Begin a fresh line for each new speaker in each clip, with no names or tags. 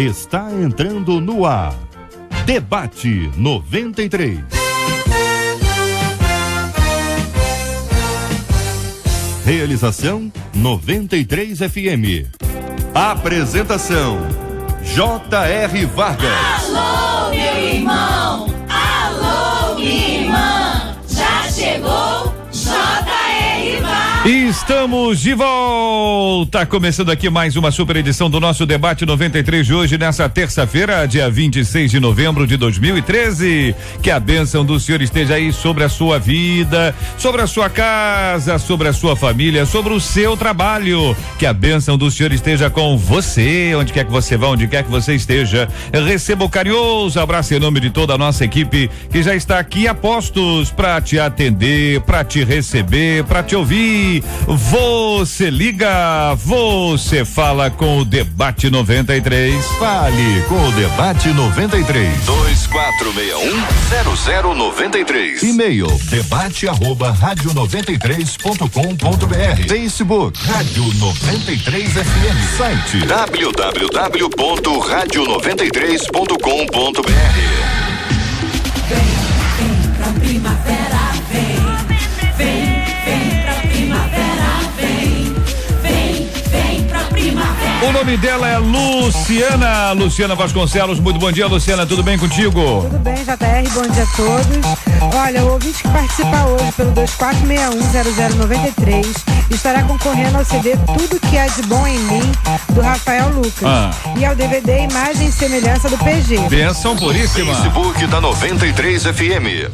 está entrando no ar. Debate 93. Realização 93 FM. Apresentação J.R. Vargas.
Alô, meu irmão! Alô, minha irmã! Já chegou J.R. Vargas.
Estamos de volta, começando aqui mais uma super edição do nosso Debate 93 de hoje, nessa terça-feira, dia 26 de novembro de 2013. Que a bênção do Senhor esteja aí sobre a sua vida, sobre a sua casa, sobre a sua família, sobre o seu trabalho. Que a bênção do Senhor esteja com você, onde quer que você vá, onde quer que você esteja. Receba o carinhoso abraço em nome de toda a nossa equipe que já está aqui a postos para te atender, para te receber, para te ouvir. Você liga, você fala com o Debate 93.
Fale com o Debate 93.
2461-0093.
E-mail debate@radio93.com.br. Facebook Rádio 93 FM. Site
www.radio93.com.br.
Vem pra primavera, vem pra primavera, vem pra primavera.
O nome dela é Luciana Vasconcelos. Muito bom dia, Luciana, tudo bem contigo?
Tudo bem, JR, bom dia a todos. Olha, o ouvinte que participa hoje pelo 2461-0093 estará concorrendo ao CD Tudo Que Há de Bom em Mim, do Rafael Lucas, e ao DVD Imagem e Semelhança do PG.
Benção puríssima.
Facebook da 93 FM.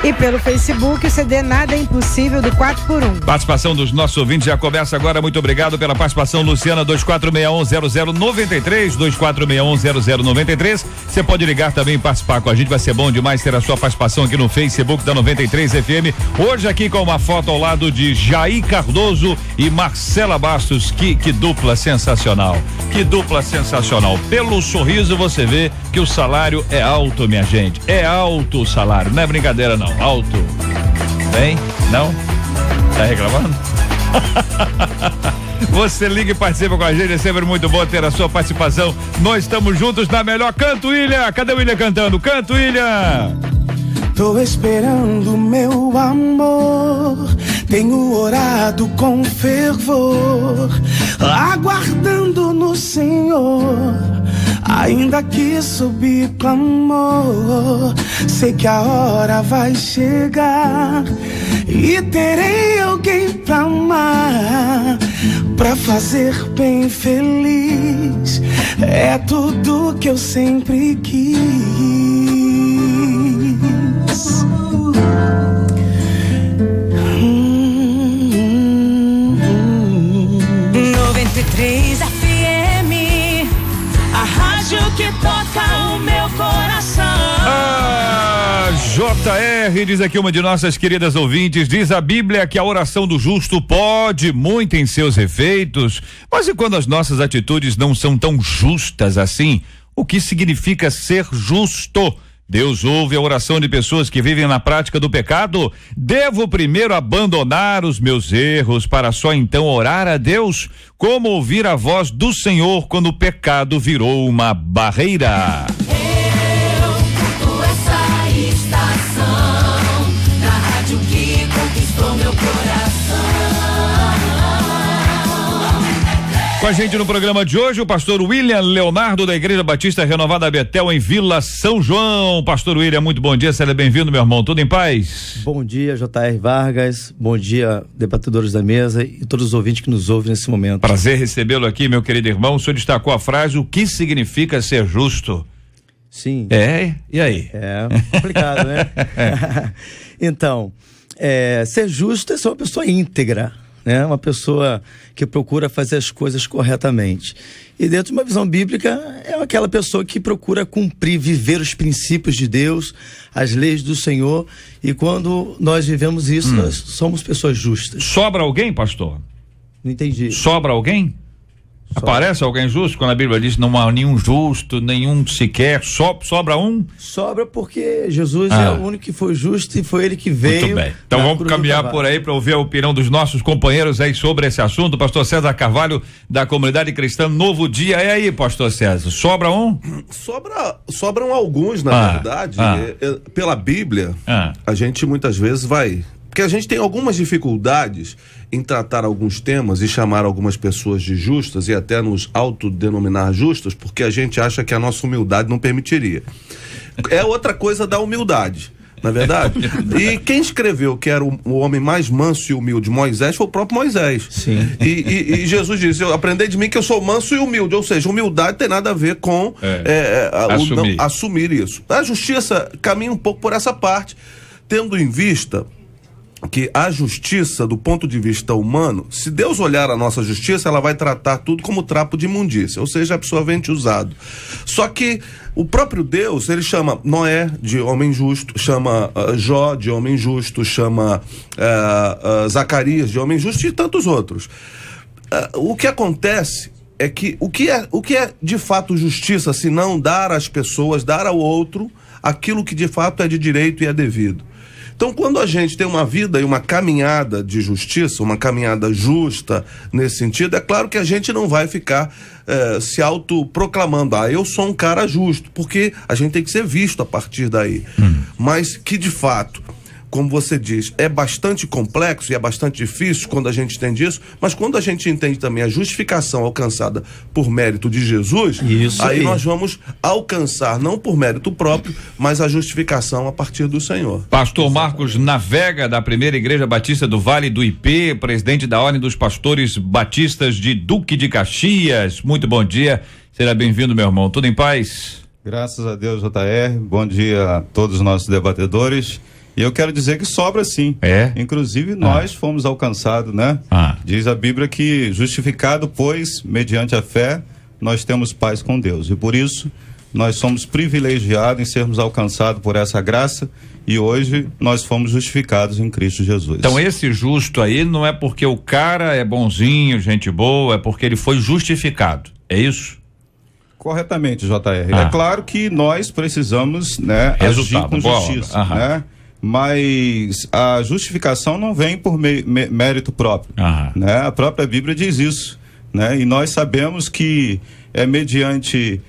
E pelo Facebook, o CD Nada é Impossível, do 4x1.
Participação dos nossos ouvintes já começa agora. Muito obrigado pela participação, Luciana. 2461-0093, 2461-0093. Você pode ligar também e participar com a gente. Vai ser bom demais ter a sua participação aqui no Facebook da 93 FM. Hoje aqui com uma foto ao lado de Jair Cardoso e Marcela Bastos. Que dupla sensacional. Que dupla sensacional. Pelo sorriso você vê que o salário é alto, minha gente. É alto o salário. Não é brincadeira, não. Alto. Bem? Não? Tá reclamando? Você liga e participa com a gente, é sempre muito bom ter a sua participação. Nós estamos juntos na melhor. Canta, William! Cadê o William cantando? Canta, William!
Tô esperando meu amor, tenho orado com fervor, aguardando no Senhor. Ainda que subir clamor, sei que a hora vai chegar e terei alguém pra amar, pra fazer bem feliz. É tudo que eu sempre quis.
93 FM, a rádio que toca o meu coração.
JR, diz aqui uma de nossas queridas ouvintes, diz a Bíblia que a oração do justo pode muito em seus efeitos, mas e quando as nossas atitudes não são tão justas assim? O que significa ser justo? Deus ouve a oração de pessoas que vivem na prática do pecado? Devo primeiro abandonar os meus erros para só então orar a Deus? Como ouvir a voz do Senhor quando o pecado virou uma barreira?
Eu curto essa estação, na rádio que conquistou meu coração.
Com a gente no programa de hoje, o pastor William Leonardo, da Igreja Batista Renovada Betel, em Vila São João. Pastor William, muito bom dia, seja bem-vindo, meu irmão, tudo em paz?
Bom dia, J.R. Vargas, bom dia, debatedores da mesa e todos os ouvintes que nos ouvem nesse momento.
Prazer recebê-lo aqui, meu querido irmão. O senhor destacou a frase, o que significa ser justo?
Sim.
E aí?
É complicado, né? Então, ser justo é ser uma pessoa íntegra, né? Uma pessoa que procura fazer as coisas corretamente. E dentro de uma visão bíblica, é aquela pessoa que procura cumprir, viver os princípios de Deus, as leis do Senhor, e quando nós vivemos isso, nós somos pessoas justas.
Sobra alguém, pastor?
Não entendi.
Sobra alguém? Aparece alguém justo quando a Bíblia diz não há nenhum justo, nenhum sequer, sobra um?
Sobra porque Jesus é o único que foi justo e foi ele que veio.
Muito bem. Então vamos caminhar por aí para ouvir a opinião dos nossos companheiros aí sobre esse assunto. Pastor César Carvalho, da Comunidade Cristã Novo Dia. E aí, pastor César, sobra um?
Sobram alguns, na verdade. Pela Bíblia, a gente muitas vezes porque a gente tem algumas dificuldades em tratar alguns temas e chamar algumas pessoas de justas e até nos autodenominar justas, porque a gente acha que a nossa humildade não permitiria. É outra coisa da humildade, na verdade. E quem escreveu que era o homem mais manso e humilde, Moisés, foi o próprio Moisés.
Sim.
E Jesus disse: aprendei de mim que eu sou manso e humilde. Ou seja, humildade tem nada a ver com assumir isso. A justiça caminha um pouco por essa parte, tendo em vista que a justiça, do ponto de vista humano, se Deus olhar a nossa justiça, ela vai tratar tudo como trapo de imundícia, ou seja, absorvente usado. Só que o próprio Deus, ele chama Noé de homem justo, chama Jó de homem justo, chama Zacarias de homem justo e tantos outros. O que acontece é que o que é de fato justiça, se não dar às pessoas, dar ao outro aquilo que de fato é de direito e é devido. Então, quando a gente tem uma vida e uma caminhada de justiça, uma caminhada justa nesse sentido, é claro que a gente não vai ficar se autoproclamando, eu sou um cara justo, porque a gente tem que ser visto a partir daí. Mas que, de fato, como você diz, é bastante complexo e é bastante difícil quando a gente entende isso, mas quando a gente entende também a justificação alcançada por mérito de Jesus, aí nós vamos alcançar, não por mérito próprio, mas a justificação a partir do Senhor.
Pastor Marcos Navega, da Primeira Igreja Batista do Vale do IP, presidente da Ordem dos Pastores Batistas de Duque de Caxias. Muito bom dia, seja bem-vindo, meu irmão. Tudo em paz?
Graças a Deus, JR. Bom dia a todos os nossos debatedores. E eu quero dizer que sobra sim. Inclusive nós fomos alcançados, né? Diz a Bíblia que justificado, pois, mediante a fé, nós temos paz com Deus. E por isso, nós somos privilegiados em sermos alcançados por essa graça e hoje nós fomos justificados em Cristo Jesus.
Então esse justo aí não é porque o cara é bonzinho, gente boa, é porque ele foi justificado. É isso?
Corretamente, JR. É claro que nós precisamos, né, agir com justiça, né? Mas a justificação não vem por mérito próprio, né? A própria Bíblia diz isso, né? E nós sabemos que é mediante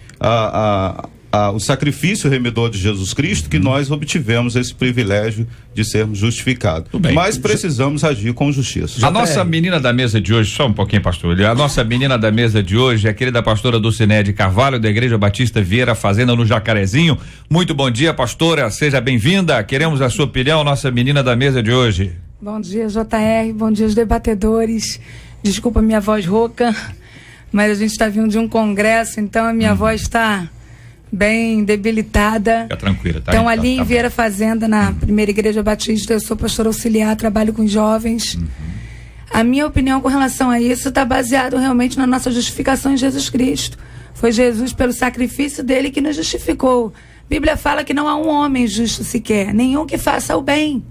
o sacrifício remidor de Jesus Cristo que nós obtivemos esse privilégio de sermos justificados. Mas precisamos agir com justiça.
A nossa menina da mesa de hoje, só um pouquinho, pastor, a nossa menina da mesa de hoje é a querida pastora Dulcinea de Carvalho, da Igreja Batista Vieira Fazenda, no Jacarezinho. Muito bom dia, pastora, seja bem-vinda, queremos a sua opinião, nossa menina da mesa de hoje.
Bom dia, JR, bom dia os debatedores, desculpa minha voz rouca, mas a gente está vindo de um congresso, então a minha voz está bem debilitada.
Fica tranquila, tá?
Então, ali em Vieira Fazenda, na Primeira Igreja Batista, eu sou pastora auxiliar, trabalho com jovens. A minha opinião com relação a isso está baseado realmente na nossa justificação em Jesus Cristo. Foi Jesus, pelo sacrifício dele, que nos justificou. A Bíblia fala que não há um homem justo sequer, nenhum que faça o bem.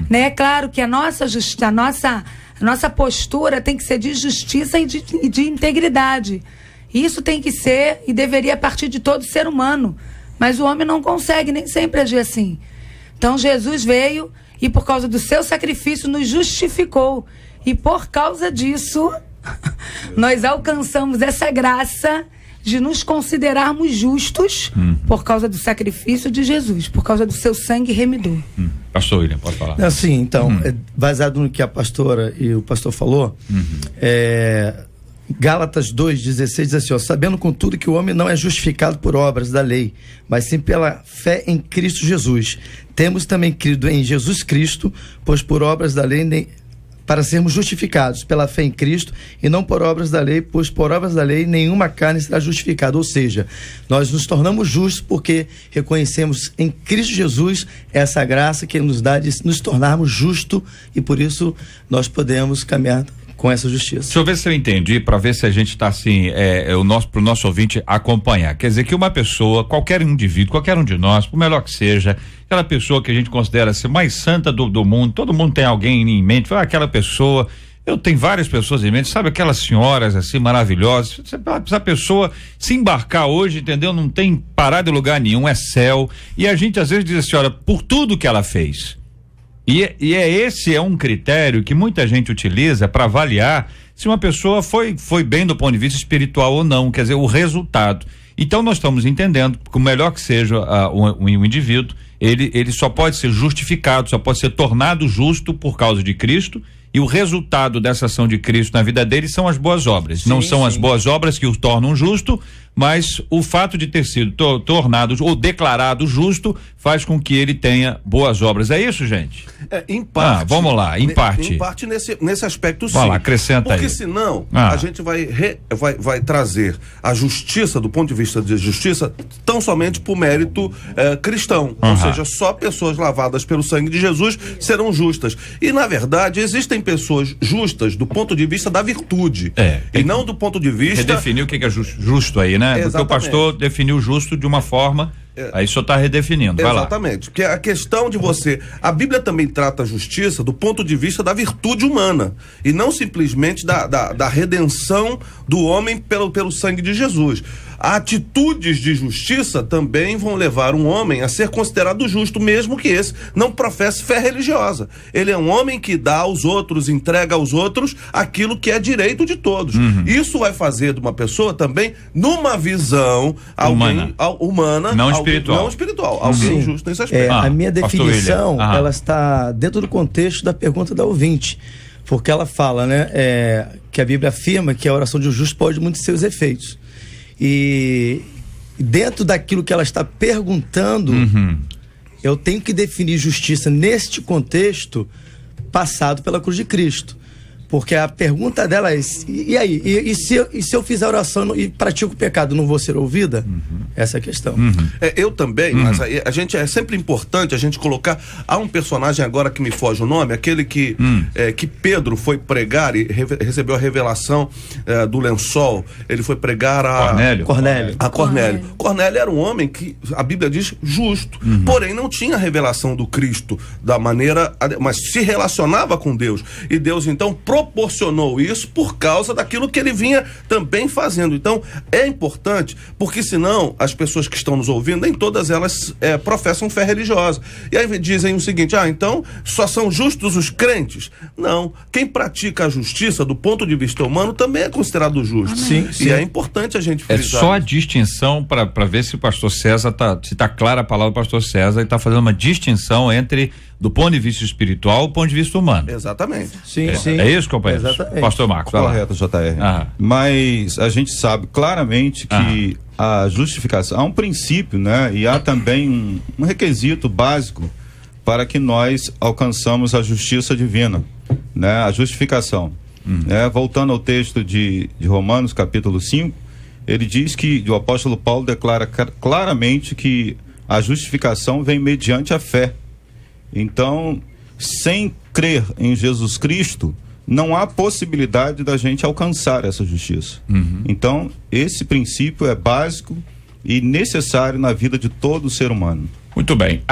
Né? É claro que a nossa postura tem que ser de justiça e de integridade. Isso tem que ser e deveria partir de todo ser humano. Mas o homem não consegue nem sempre agir assim. Então Jesus veio e por causa do seu sacrifício nos justificou. E por causa disso, nós alcançamos essa graça de nos considerarmos justos por causa do sacrifício de Jesus, por causa do seu sangue remidor.
Pastor William, pode falar.
Assim, então, baseado no que a pastora e o pastor falou, Gálatas 2:16 diz assim, sabendo contudo que o homem não é justificado por obras da lei, mas sim pela fé em Cristo Jesus. Temos também crido em Jesus Cristo, pois por obras da lei para sermos justificados pela fé em Cristo e não por obras da lei, pois por obras da lei nenhuma carne será justificada. Ou seja, nós nos tornamos justos porque reconhecemos em Cristo Jesus essa graça que nos dá de nos tornarmos justos e por isso nós podemos caminhar com essa justiça.
Deixa eu ver se eu entendi, para ver se a gente está assim, pro nosso ouvinte acompanhar. Quer dizer que uma pessoa, qualquer indivíduo, qualquer um de nós, por melhor que seja, aquela pessoa que a gente considera ser mais santa do mundo, todo mundo tem alguém em mente, aquela pessoa Eu tenho várias pessoas em mente, sabe aquelas senhoras assim maravilhosas, se a pessoa se embarcar hoje, entendeu? Não tem parada em lugar nenhum, é céu, e a gente às vezes diz assim, olha, por tudo que ela fez. Esse é um critério que muita gente utiliza para avaliar se uma pessoa foi bem do ponto de vista espiritual ou não, quer dizer, o resultado. Então nós estamos entendendo que o melhor que seja um indivíduo, ele só pode ser justificado, só pode ser tornado justo por causa de Cristo, e o resultado dessa ação de Cristo na vida dele são as boas obras. Não são as boas obras que o tornam justo, mas o fato de ter sido tornado ou declarado justo faz com que ele tenha boas obras. É isso, gente?
Em parte.
Vamos lá, em parte.
Em parte nesse aspecto, sim.
Vai lá, acrescenta aí.
Porque senão a gente vai trazer a justiça, do ponto de vista de justiça, tão somente por mérito cristão. Ou seja, só pessoas lavadas pelo sangue de Jesus serão justas. E, na verdade, existem pessoas justas do ponto de vista da virtude. E não do ponto de vista...
Redefinir o que é justo aí, né? Exatamente. Porque o pastor definiu justo de uma forma... Aí só está redefinindo, vai lá.
Exatamente, porque a questão de a Bíblia também trata a justiça do ponto de vista da virtude humana, e não simplesmente da redenção do homem pelo sangue de Jesus. Atitudes de justiça também vão levar um homem a ser considerado justo, mesmo que esse não professe fé religiosa. Ele é um homem que dá aos outros, entrega aos outros aquilo que é direito de todos. Isso vai fazer de uma pessoa também, numa visão humana,
não espiritual.
Não espiritual, alguém justo nesse aspecto.
A minha definição, ela está dentro do contexto da pergunta da ouvinte, porque ela fala, né, que a Bíblia afirma que a oração de um justo pode muitos seus efeitos. E dentro daquilo que ela está perguntando, eu tenho que definir justiça neste contexto passado pela cruz de Cristo. Porque a pergunta dela é: e aí? E se eu fizer a oração e pratico o pecado, não vou ser ouvida? Essa é a questão.
Eu também, mas a gente é sempre importante a gente colocar. Há um personagem agora que me foge o nome, aquele que Pedro foi pregar e recebeu a revelação do lençol. Ele foi pregar a Cornélio. Cornélio era um homem que a Bíblia diz justo, porém não tinha a revelação do Cristo da maneira, mas se relacionava com Deus. E Deus então proporcionou isso por causa daquilo que ele vinha também fazendo. Então é importante, porque senão as pessoas que estão nos ouvindo, nem todas elas professam fé religiosa, e aí dizem o seguinte: então só são justos os crentes? Não, quem pratica a justiça do ponto de vista humano também é considerado justo. Sim. E é importante a gente frisar.
É só a distinção para ver se o pastor César se tá clara a palavra do pastor César, e tá fazendo uma distinção entre do ponto de vista espiritual, do ponto de vista humano.
Exatamente.
Sim.
É isso, companheiro? Pastor Marcos.
Correto, JR. Mas a gente sabe claramente que a justificação, há um princípio, né? E há também um requisito básico para que nós alcançamos a justiça divina, né? A justificação. Voltando ao texto de Romanos, capítulo 5, ele diz que o apóstolo Paulo declara claramente que a justificação vem mediante a fé. Então, sem crer em Jesus Cristo, não há possibilidade da gente alcançar essa justiça. Então, esse princípio é básico e necessário na vida de todo ser humano.
Muito bem.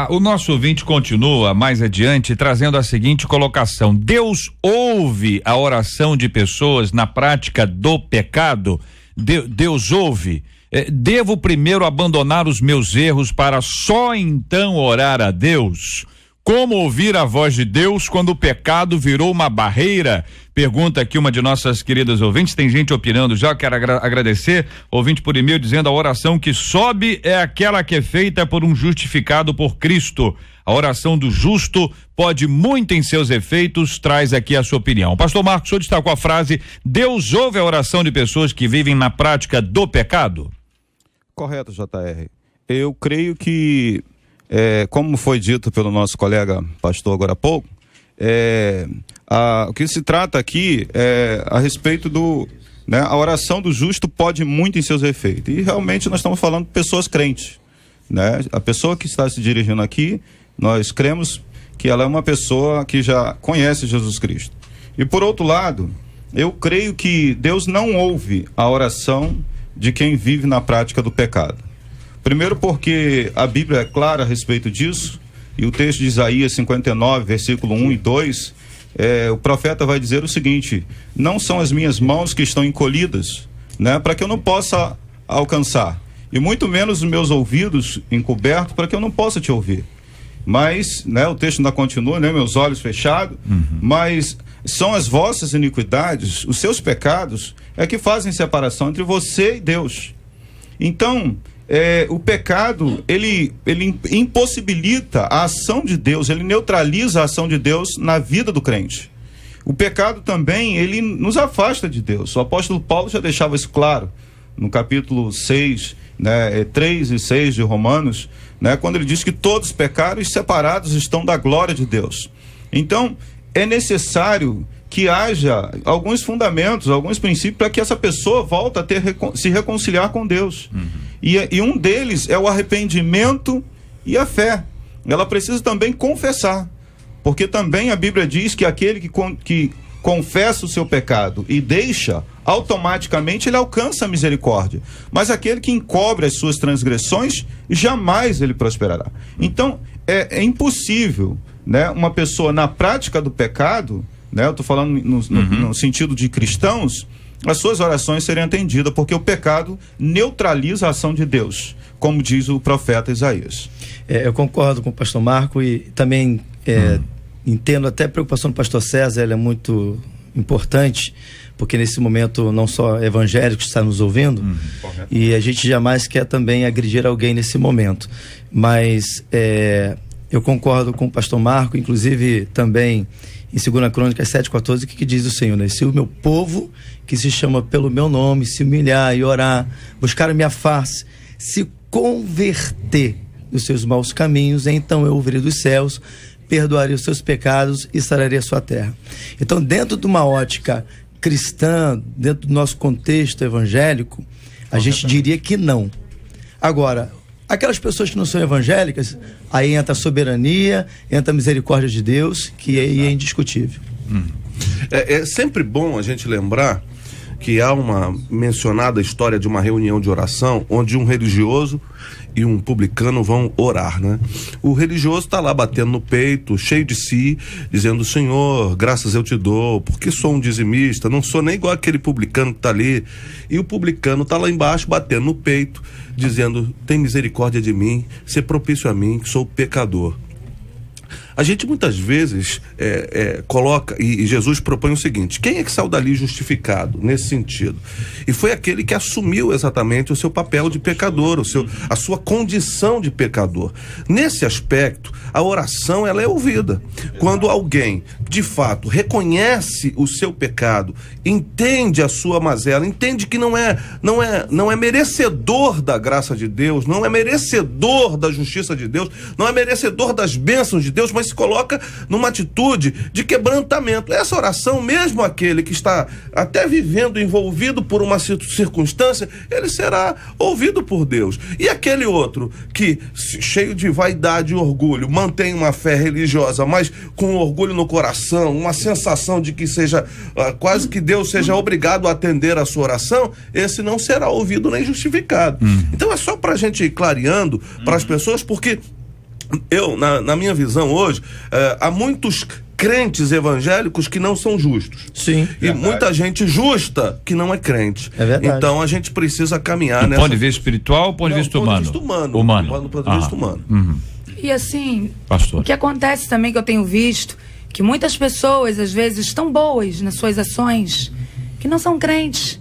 O nosso ouvinte continua mais adiante trazendo a seguinte colocação: Deus ouve a oração de pessoas na prática do pecado? Deus ouve. Devo primeiro abandonar os meus erros para só então orar a Deus? Como ouvir a voz de Deus quando o pecado virou uma barreira? Pergunta aqui uma de nossas queridas ouvintes. Tem gente opinando já. Quero agradecer ouvinte por e-mail dizendo: a oração que sobe é aquela que é feita por um justificado por Cristo. A oração do justo pode muito em seus efeitos. Traz aqui a sua opinião. Pastor Marcos, o senhor destacou a frase: Deus ouve a oração de pessoas que vivem na prática do pecado?
Correto, JR. Eu creio que, como foi dito pelo nosso colega pastor agora há pouco, o que se trata aqui é a respeito a oração do justo pode muito em seus efeitos. E realmente nós estamos falando de pessoas crentes, né? A pessoa que está se dirigindo aqui, nós cremos que ela é uma pessoa que já conhece Jesus Cristo. E por outro lado, eu creio que Deus não ouve a oração de quem vive na prática do pecado. Primeiro porque a Bíblia é clara a respeito disso, e o texto de Isaías 59, versículo 1 e 2, o profeta vai dizer o seguinte: não são as minhas mãos que estão encolhidas, né, para que eu não possa alcançar, e muito menos os meus ouvidos encobertos para que eu não possa te ouvir. Mas, né, o texto ainda continua, né, meus olhos fechados, mas são as vossas iniquidades, os seus pecados é que fazem separação entre você e Deus. Então, o pecado, ele impossibilita a ação de Deus, ele neutraliza a ação de Deus na vida do crente. O pecado também, ele nos afasta de Deus. O apóstolo Paulo já deixava isso claro no capítulo 6, né, 3 e 6 de Romanos, né, quando ele diz que todos pecaram e separados estão da glória de Deus. Então, é necessário que haja alguns fundamentos, alguns princípios para que essa pessoa volte a se reconciliar com Deus. E um deles é o arrependimento e a fé. Ela precisa também confessar, porque também a Bíblia diz que aquele que confessa o seu pecado e deixa, automaticamente ele alcança a misericórdia. Mas aquele que encobre as suas transgressões, jamais ele prosperará. Então, é impossível, né, uma pessoa na prática do pecado, né, eu estou falando no sentido de cristãos, as suas orações serem atendidas, porque o pecado neutraliza a ação de Deus, como diz o profeta Isaías.
Eu concordo com o pastor Marco e também entendo até a preocupação do pastor César, ela é muito importante, porque nesse momento não só evangélicos estão nos ouvindo, e a gente jamais quer também agredir alguém nesse momento, mas eu concordo com o pastor Marco, inclusive também em 2 Crônicas 7,14, o que diz o Senhor, né? Se o meu povo, que se chama pelo meu nome, se humilhar e orar, buscar a minha face, se converter dos seus maus caminhos, então eu ouvirei dos céus, perdoarei os seus pecados e sararei a sua terra. Então, dentro de uma ótica cristã, dentro do nosso contexto evangélico, a gente diria que não. Agora, aquelas pessoas que não são evangélicas, aí entra a soberania, entra a misericórdia de Deus, que aí é indiscutível.
É sempre bom a gente lembrar que há uma mencionada história de uma reunião de oração onde um religioso e um publicano vão orar, né? O religioso está lá batendo no peito, cheio de si, dizendo: Senhor, graças eu te dou, porque sou um dizimista, não sou nem igual aquele publicano que está ali. E o publicano está lá embaixo batendo no peito, dizendo: tem misericórdia de mim, ser propício a mim, que sou pecador. A gente muitas vezes coloca, e Jesus propõe o seguinte: quem é que saiu dali justificado nesse sentido? E foi aquele que assumiu exatamente o seu papel de pecador, a sua condição de pecador. Nesse aspecto, a oração ela é ouvida. Quando alguém, de fato, reconhece o seu pecado, entende a sua mazela, entende que não é merecedor da graça de Deus, não é merecedor da justiça de Deus, não é merecedor das bênçãos de Deus, mas se coloca numa atitude de quebrantamento. Essa oração, mesmo aquele que está até vivendo envolvido por uma circunstância, ele será ouvido por Deus. E aquele outro que, cheio de vaidade e orgulho, mantém uma fé religiosa, mas com orgulho no coração, uma sensação de que seja quase que Deus seja obrigado a atender a sua oração, esse não será ouvido nem justificado. Então é só para a gente ir clareando para as pessoas, porque eu, na minha visão hoje, há muitos crentes evangélicos que não são justos.
Sim.
E muita gente justa que não é crente.
É verdade.
Então a gente precisa caminhar
nessa... Do ponto de vista espiritual ou ponto de vista humano?
Do ponto de vista humano.
E assim,
pastor,
o que acontece também, que eu tenho visto, que muitas pessoas às vezes estão boas nas suas ações, que não são crentes,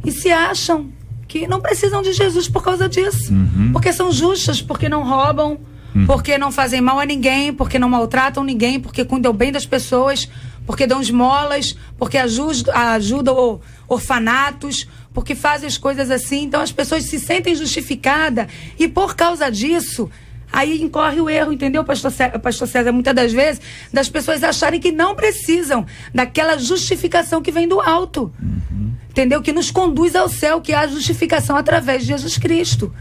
e se acham que não precisam de Jesus por causa disso. Porque são justas, porque não roubam, porque não fazem mal a ninguém, porque não maltratam ninguém, porque cuidam bem das pessoas, porque dão esmolas, porque ajudam orfanatos, porque fazem as coisas assim. Então as pessoas se sentem justificadas e por causa disso, aí incorre o erro, entendeu, pastor César? Muitas das vezes, das pessoas acharem que não precisam daquela justificação que vem do alto. Entendeu? Que nos conduz ao céu, que é a justificação através de Jesus Cristo.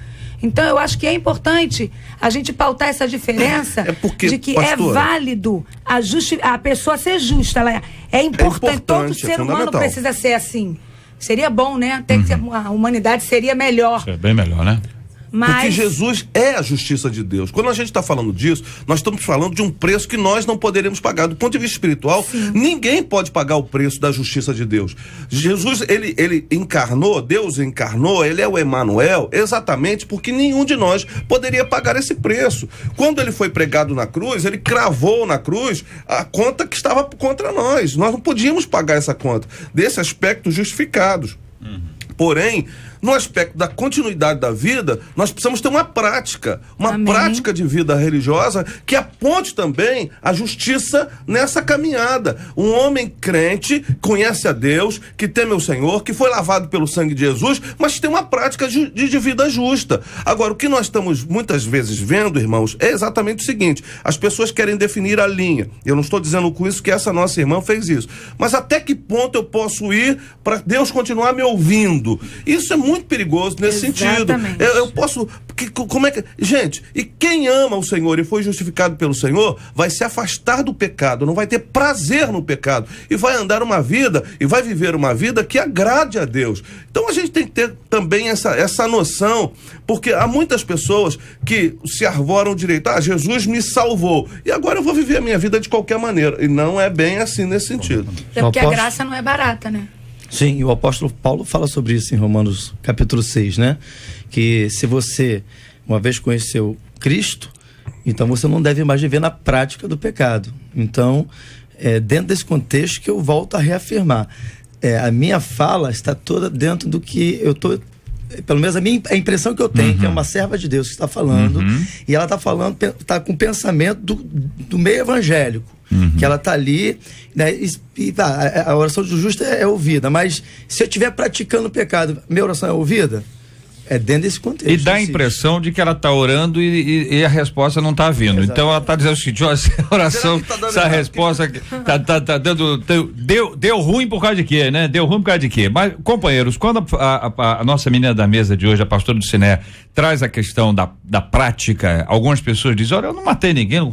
Então, eu acho que é importante a gente pautar essa diferença de que pastor, é válido a pessoa ser justa. É importante, todo ser humano precisa ser assim. Seria bom, né? Até que a humanidade seria melhor.
É bem melhor, né?
Porque Jesus é a justiça de Deus. Quando a gente está falando disso, nós estamos falando de um preço que nós não poderemos pagar. Do ponto de vista espiritual, ninguém pode pagar o preço da justiça de Deus. Jesus, ele encarnou, Deus encarnou, ele é o Emanuel, exatamente porque nenhum de nós poderia pagar esse preço. Quando ele foi pregado na cruz, ele cravou na cruz a conta que estava contra nós. Nós não podíamos pagar essa conta. Desse aspecto, justificados. Porém, no aspecto da continuidade da vida, nós precisamos ter uma prática de vida religiosa que aponte também a justiça nessa caminhada. Um homem crente, conhece a Deus, que teme o Senhor, que foi lavado pelo sangue de Jesus, mas tem uma prática de vida justa. Agora, o que nós estamos muitas vezes vendo, irmãos, é exatamente o seguinte: as pessoas querem definir a linha. Eu não estou dizendo com isso que essa nossa irmã fez isso, mas até que ponto eu posso ir para Deus continuar me ouvindo? Isso é muito perigoso nesse sentido. Eu posso... Como é que... Gente, e quem ama o Senhor e foi justificado pelo Senhor vai se afastar do pecado, não vai ter prazer no pecado e vai andar uma vida e vai viver uma vida que agrade a Deus. Então a gente tem que ter também essa noção, porque há muitas pessoas que se arvoram o direito: Jesus me salvou e agora eu vou viver a minha vida de qualquer maneira. E não é bem assim nesse sentido.
É porque a graça não é barata, né?
Sim, e o apóstolo Paulo fala sobre isso em Romanos capítulo 6, né? Que se você, uma vez conheceu Cristo, então você não deve mais viver na prática do pecado. Então, dentro desse contexto que eu volto a reafirmar. A minha fala está toda dentro do que eu estou... Pelo menos a impressão que eu tenho, que é uma serva de Deus que está falando, e ela está falando, está com o pensamento do meio evangélico, que ela está ali, né, a oração do justo é ouvida, mas se eu estiver praticando o pecado, minha oração é ouvida? É dentro desse contexto.
E dá a impressão de que ela está orando e a resposta não está vindo. Exatamente. Então ela está dizendo o seguinte: essa oração, essa resposta tá dando. Deu ruim por causa de quê, né? Deu ruim por causa de quê? Mas, companheiros, quando a nossa menina da mesa de hoje, a pastora do Ciné, traz a questão da prática, algumas pessoas dizem: olha, eu não matei ninguém, não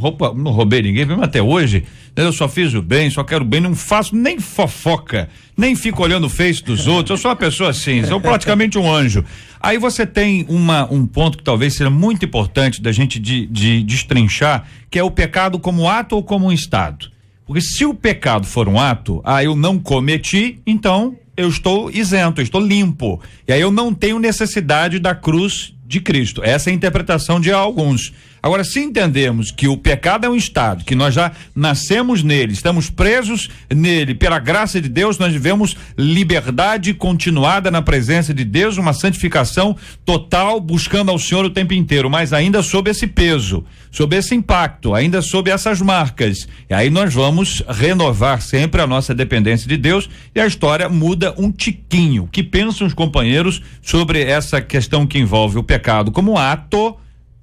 roubei ninguém, mesmo até hoje, eu só fiz o bem, só quero o bem, não faço nem fofoca, nem fico olhando o face dos outros, eu sou uma pessoa assim, sou praticamente um anjo. Aí você tem um ponto que talvez seja muito importante da gente de destrinchar, que é o pecado como ato ou como um estado. Porque se o pecado for um ato, eu não cometi, então eu estou isento, eu estou limpo. E aí eu não tenho necessidade da cruz de Cristo. Essa é a interpretação de alguns. Agora, se entendemos que o pecado é um estado, que nós já nascemos nele, estamos presos nele, pela graça de Deus, nós vivemos liberdade continuada na presença de Deus, uma santificação total, buscando ao Senhor o tempo inteiro, mas ainda sob esse peso, sob esse impacto, ainda sob essas marcas. E aí nós vamos renovar sempre a nossa dependência de Deus e a história muda um tiquinho. O que pensam os companheiros sobre essa questão que envolve o pecado como ato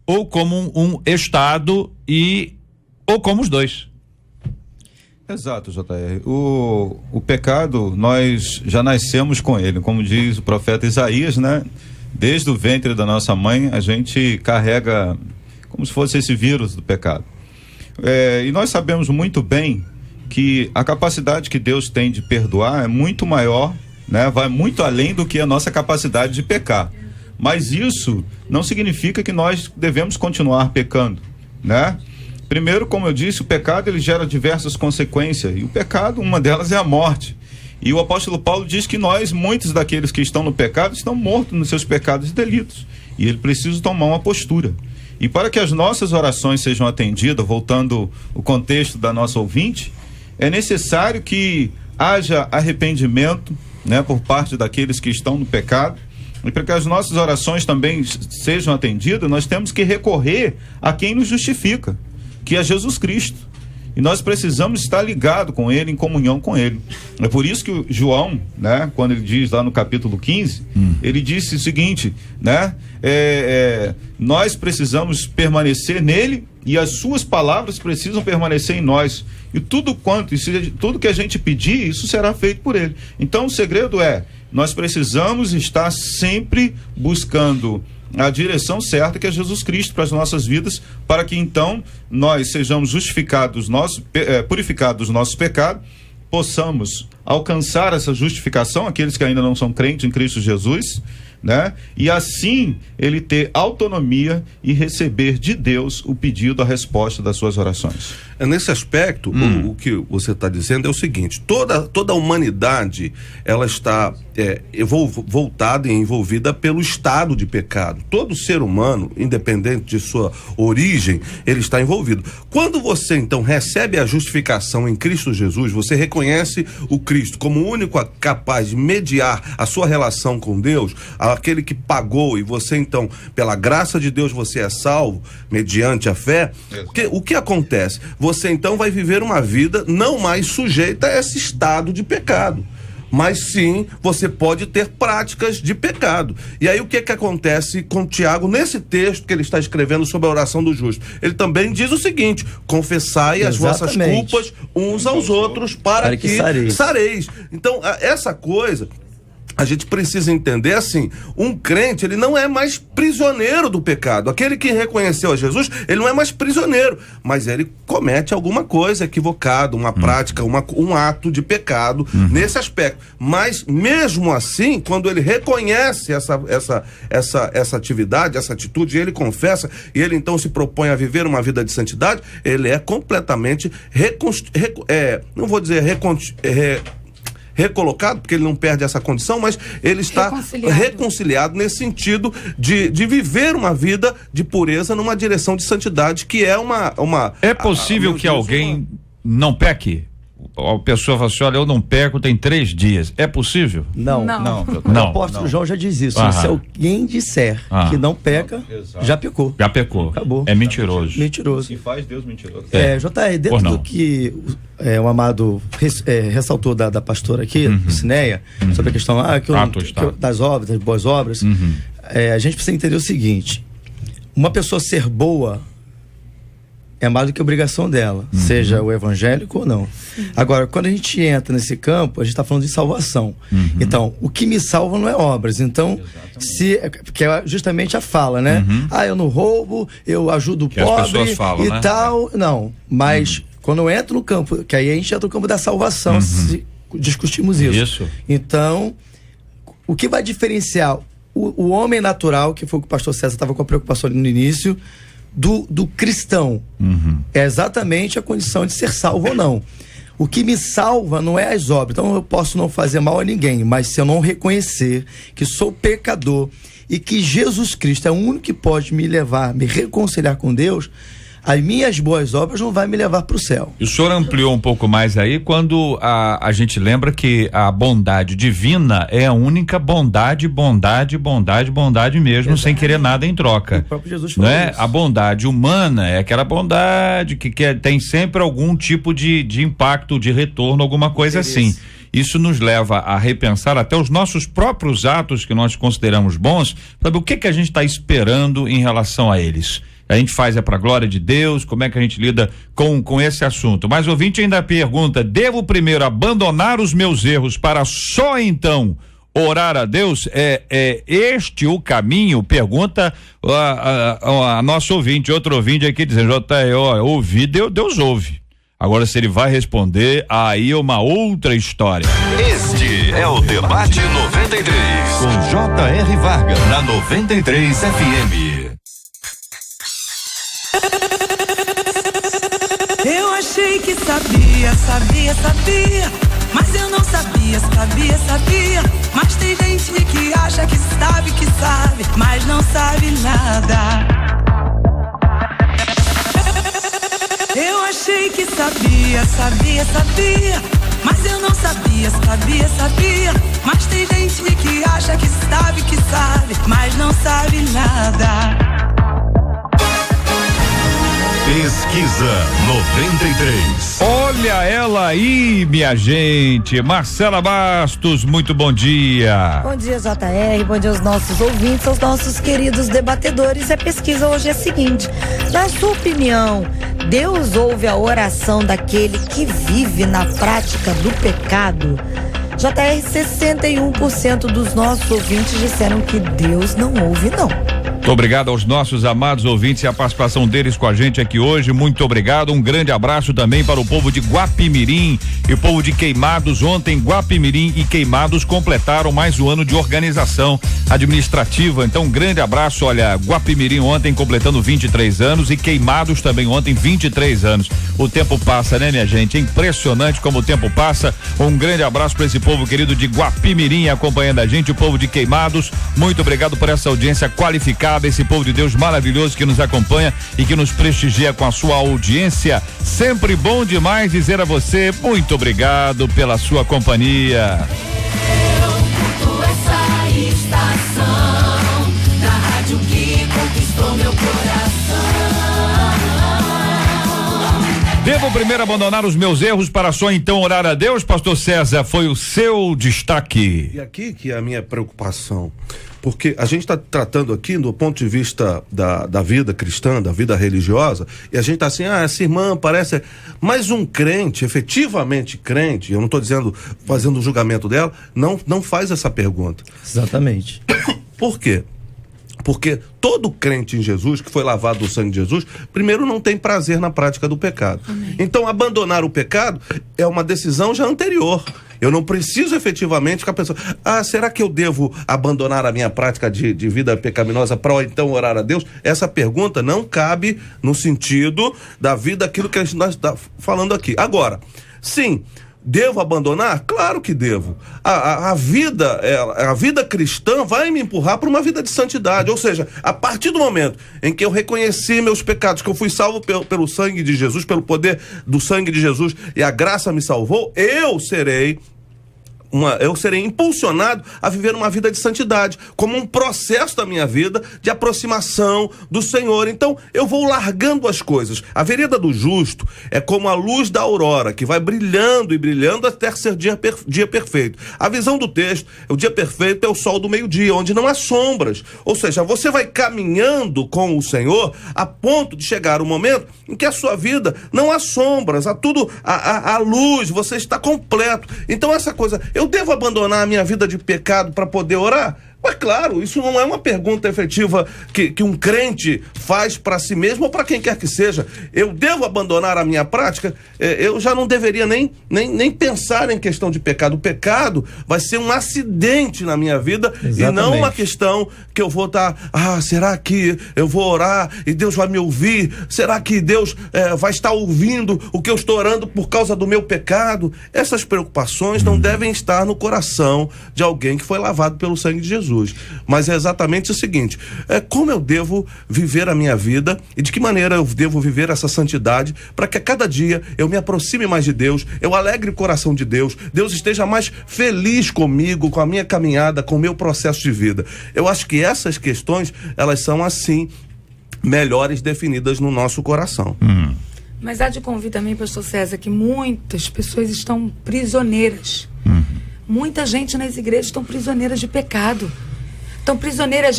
ou como um estado ou como os dois?
Exato, JR. O pecado, nós já nascemos com ele, como diz o profeta Isaías, né? Desde o ventre da nossa mãe, a gente carrega como se fosse esse vírus do pecado. E nós sabemos muito bem que a capacidade que Deus tem de perdoar é muito maior, né? Vai muito além do que a nossa capacidade de pecar. Mas isso não significa que nós devemos continuar pecando, né? Primeiro, como eu disse, o pecado ele gera diversas consequências, e o pecado, uma delas é a morte. E o apóstolo Paulo diz que muitos daqueles que estão no pecado, estão mortos nos seus pecados e delitos, e ele precisa tomar uma postura. E para que as nossas orações sejam atendidas, voltando ao contexto da nossa ouvinte, é necessário que haja arrependimento, né, por parte daqueles que estão no pecado. E para que as nossas orações também sejam atendidas, nós temos que recorrer a quem nos justifica, que é Jesus Cristo. E nós precisamos estar ligados com Ele, em comunhão com Ele. É por isso que o João, né, quando ele diz lá no capítulo 15, ele disse o seguinte, né, nós precisamos permanecer nele e as suas palavras precisam permanecer em nós. E tudo que a gente pedir, isso será feito por Ele. Então o segredo nós precisamos estar sempre buscando a direção certa, que é Jesus Cristo, para as nossas vidas, para que então nós sejamos justificados, purificados dos nossos pecados, possamos alcançar essa justificação, aqueles que ainda não são crentes em Cristo Jesus, né? E assim ele ter autonomia e receber de Deus o pedido, a resposta das suas orações.
Nesse aspecto, o que você está dizendo é o seguinte: toda a humanidade ela está voltada e envolvida pelo estado de pecado. Todo ser humano, independente de sua origem, ele está envolvido. Quando você então recebe a justificação em Cristo Jesus, você reconhece o Cristo como o único capaz de mediar a sua relação com Deus, aquele que pagou, e você então, pela graça de Deus, você é salvo mediante a fé. O que acontece? Você então vai viver uma vida não mais sujeita a esse estado de pecado, mas sim você pode ter práticas de pecado. E aí o que acontece com Tiago nesse texto que ele está escrevendo sobre a oração do justo? Ele também diz o seguinte: confessai as vossas culpas uns aos outros para que sareis. Então essa coisa a gente precisa entender assim: um crente, ele não é mais prisioneiro do pecado. Aquele que reconheceu a Jesus, ele não é mais prisioneiro, mas ele comete alguma coisa equivocada, uma prática, um ato de pecado nesse aspecto. Mas mesmo assim, quando ele reconhece essa atividade, essa atitude, ele confessa, e ele então se propõe a viver uma vida de santidade, ele é completamente não vou dizer recolocado, porque ele não perde essa condição, mas ele está reconciliado nesse sentido de viver uma vida de pureza numa direção de santidade, que é uma...
É possível que alguém não peque? A pessoa fala assim: olha, eu não peco tem 3 dias. É possível?
Não. O apóstolo João já diz isso. Se alguém disser que não peca, já pecou.
Já pecou.
Acabou.
É mentiroso.
Mentiroso.
E faz Deus mentiroso.
JR, dentro do que o amado ressaltou da pastora aqui, Cineia, sobre a questão das obras, das boas obras, a gente precisa entender o seguinte: uma pessoa ser boa é mais do que obrigação dela, seja o evangélico ou não. Agora, quando a gente entra nesse campo, a gente está falando de salvação. Então, o que me salva não é obras. Então, que é justamente a fala, né? Eu não roubo, eu ajudo o pobre e tal. Não, mas quando eu entro no campo, que aí a gente entra no campo da salvação, se discutimos isso. Então, o que vai diferenciar o homem natural, que foi o que o pastor César estava com a preocupação ali no início, do cristão, é exatamente a condição de ser salvo ou não. O que me salva não é as obras. Então eu posso não fazer mal a ninguém, mas se eu não reconhecer que sou pecador e que Jesus Cristo é o único que pode me reconciliar com Deus, as minhas boas obras não vai me levar para o céu.
E o senhor ampliou um pouco mais aí quando a gente lembra que a bondade divina é a única bondade mesmo, sem querer nada em troca. O próprio Jesus falou isso. A bondade humana é aquela bondade que tem sempre algum tipo de impacto, de retorno, alguma coisa assim. Isso nos leva a repensar até os nossos próprios atos que nós consideramos bons, sabe o que a gente está esperando em relação a eles. A gente faz para a glória de Deus? Como é que a gente lida com esse assunto? Mas o ouvinte ainda pergunta: devo primeiro abandonar os meus erros para só então orar a Deus? É este o caminho? Pergunta a nosso ouvinte, outro ouvinte aqui dizendo: ouvi, Deus ouve. Agora, se ele vai responder, aí é uma outra história.
Este é o Debate 93, com J.R. Vargas, na 93 FM.
Eu achei que sabia, mas eu não sabia. Mas tem gente que acha que sabe, mas não sabe nada. Eu achei que sabia, mas eu não sabia. Mas tem gente que acha que sabe, mas não sabe nada.
Pesquisa 93.
Olha ela aí, minha gente. Marcela Bastos, muito bom dia.
Bom dia, JR. Bom dia aos nossos ouvintes, aos nossos queridos debatedores. A pesquisa hoje é a seguinte: na sua opinião, Deus ouve a oração daquele que vive na prática do pecado? JR, 61% dos nossos ouvintes disseram que Deus não ouve, não.
Muito obrigado aos nossos amados ouvintes e a participação deles com a gente aqui hoje. Muito obrigado. Um grande abraço também para o povo de Guapimirim e o povo de Queimados. Ontem, Guapimirim e Queimados completaram mais um ano de organização administrativa. Então, um grande abraço. Olha, Guapimirim ontem completando 23 anos e Queimados também ontem 23 anos. O tempo passa, né, minha gente? É impressionante como o tempo passa. Um grande abraço para esse povo querido de Guapimirim acompanhando a gente, o povo de Queimados. Muito obrigado por essa audiência qualificada, esse povo de Deus maravilhoso que nos acompanha e que nos prestigia com a sua audiência. Sempre bom demais dizer a você muito obrigado pela sua companhia.
Eu curto essa estação da rádio que conquistou meu coração.
Devo primeiro abandonar os meus erros para só então orar a Deus? Pastor César, foi o seu destaque.
E aqui que é a minha preocupação, porque a gente está tratando aqui do ponto de vista da vida cristã, da vida religiosa, e a gente está assim, essa irmã parece, mas um crente, efetivamente crente, eu não estou dizendo, fazendo o julgamento dela, não faz essa pergunta.
Exatamente.
Por quê? Porque todo crente em Jesus, que foi lavado do sangue de Jesus, primeiro não tem prazer na prática do pecado. Amém. Então, abandonar o pecado é uma decisão já anterior. Eu não preciso efetivamente ficar pensando, será que eu devo abandonar a minha prática de vida pecaminosa para então orar a Deus? Essa pergunta não cabe no sentido da vida, aquilo que nós estamos falando aqui. Agora, sim, devo abandonar? Claro que devo. A vida cristã vai me empurrar para uma vida de santidade. Ou seja, a partir do momento em que eu reconheci meus pecados, que eu fui salvo pelo sangue de Jesus, pelo poder do sangue de Jesus, e a graça me salvou, eu serei impulsionado a viver uma vida de santidade, como um processo da minha vida de aproximação do Senhor. Então, eu vou largando as coisas. A vereda do justo é como a luz da aurora, que vai brilhando e brilhando até ser dia perfeito. A visão do texto, o dia perfeito é o sol do meio-dia, onde não há sombras. Ou seja, você vai caminhando com o Senhor a ponto de chegar um momento em que a sua vida não há sombras, há tudo, há luz, você está completo. Então, essa coisa, eu devo abandonar a minha vida de pecado para poder orar? Mas claro, isso não é uma pergunta efetiva que um crente faz para si mesmo ou para quem quer que seja. Eu devo abandonar a minha prática? Eu já não deveria nem pensar em questão de pecado. O pecado vai ser um acidente na minha vida. Exatamente. E não uma questão que eu vou estar, será que eu vou orar e Deus vai me ouvir? Será que Deus vai estar ouvindo o que eu estou orando por causa do meu pecado? Essas preocupações não devem estar no coração de alguém que foi lavado pelo sangue de Jesus. Mas é exatamente o seguinte, como eu devo viver a minha vida e de que maneira eu devo viver essa santidade para que a cada dia eu me aproxime mais de Deus, eu alegre o coração de Deus, Deus esteja mais feliz comigo, com a minha caminhada, com o meu processo de vida. Eu acho que essas questões, elas são assim, melhores definidas no nosso coração.
Mas há de convir também, pastor César, que muitas pessoas estão prisioneiras. Muita gente nas igrejas estão prisioneiras de pecado. Estão prisioneiras,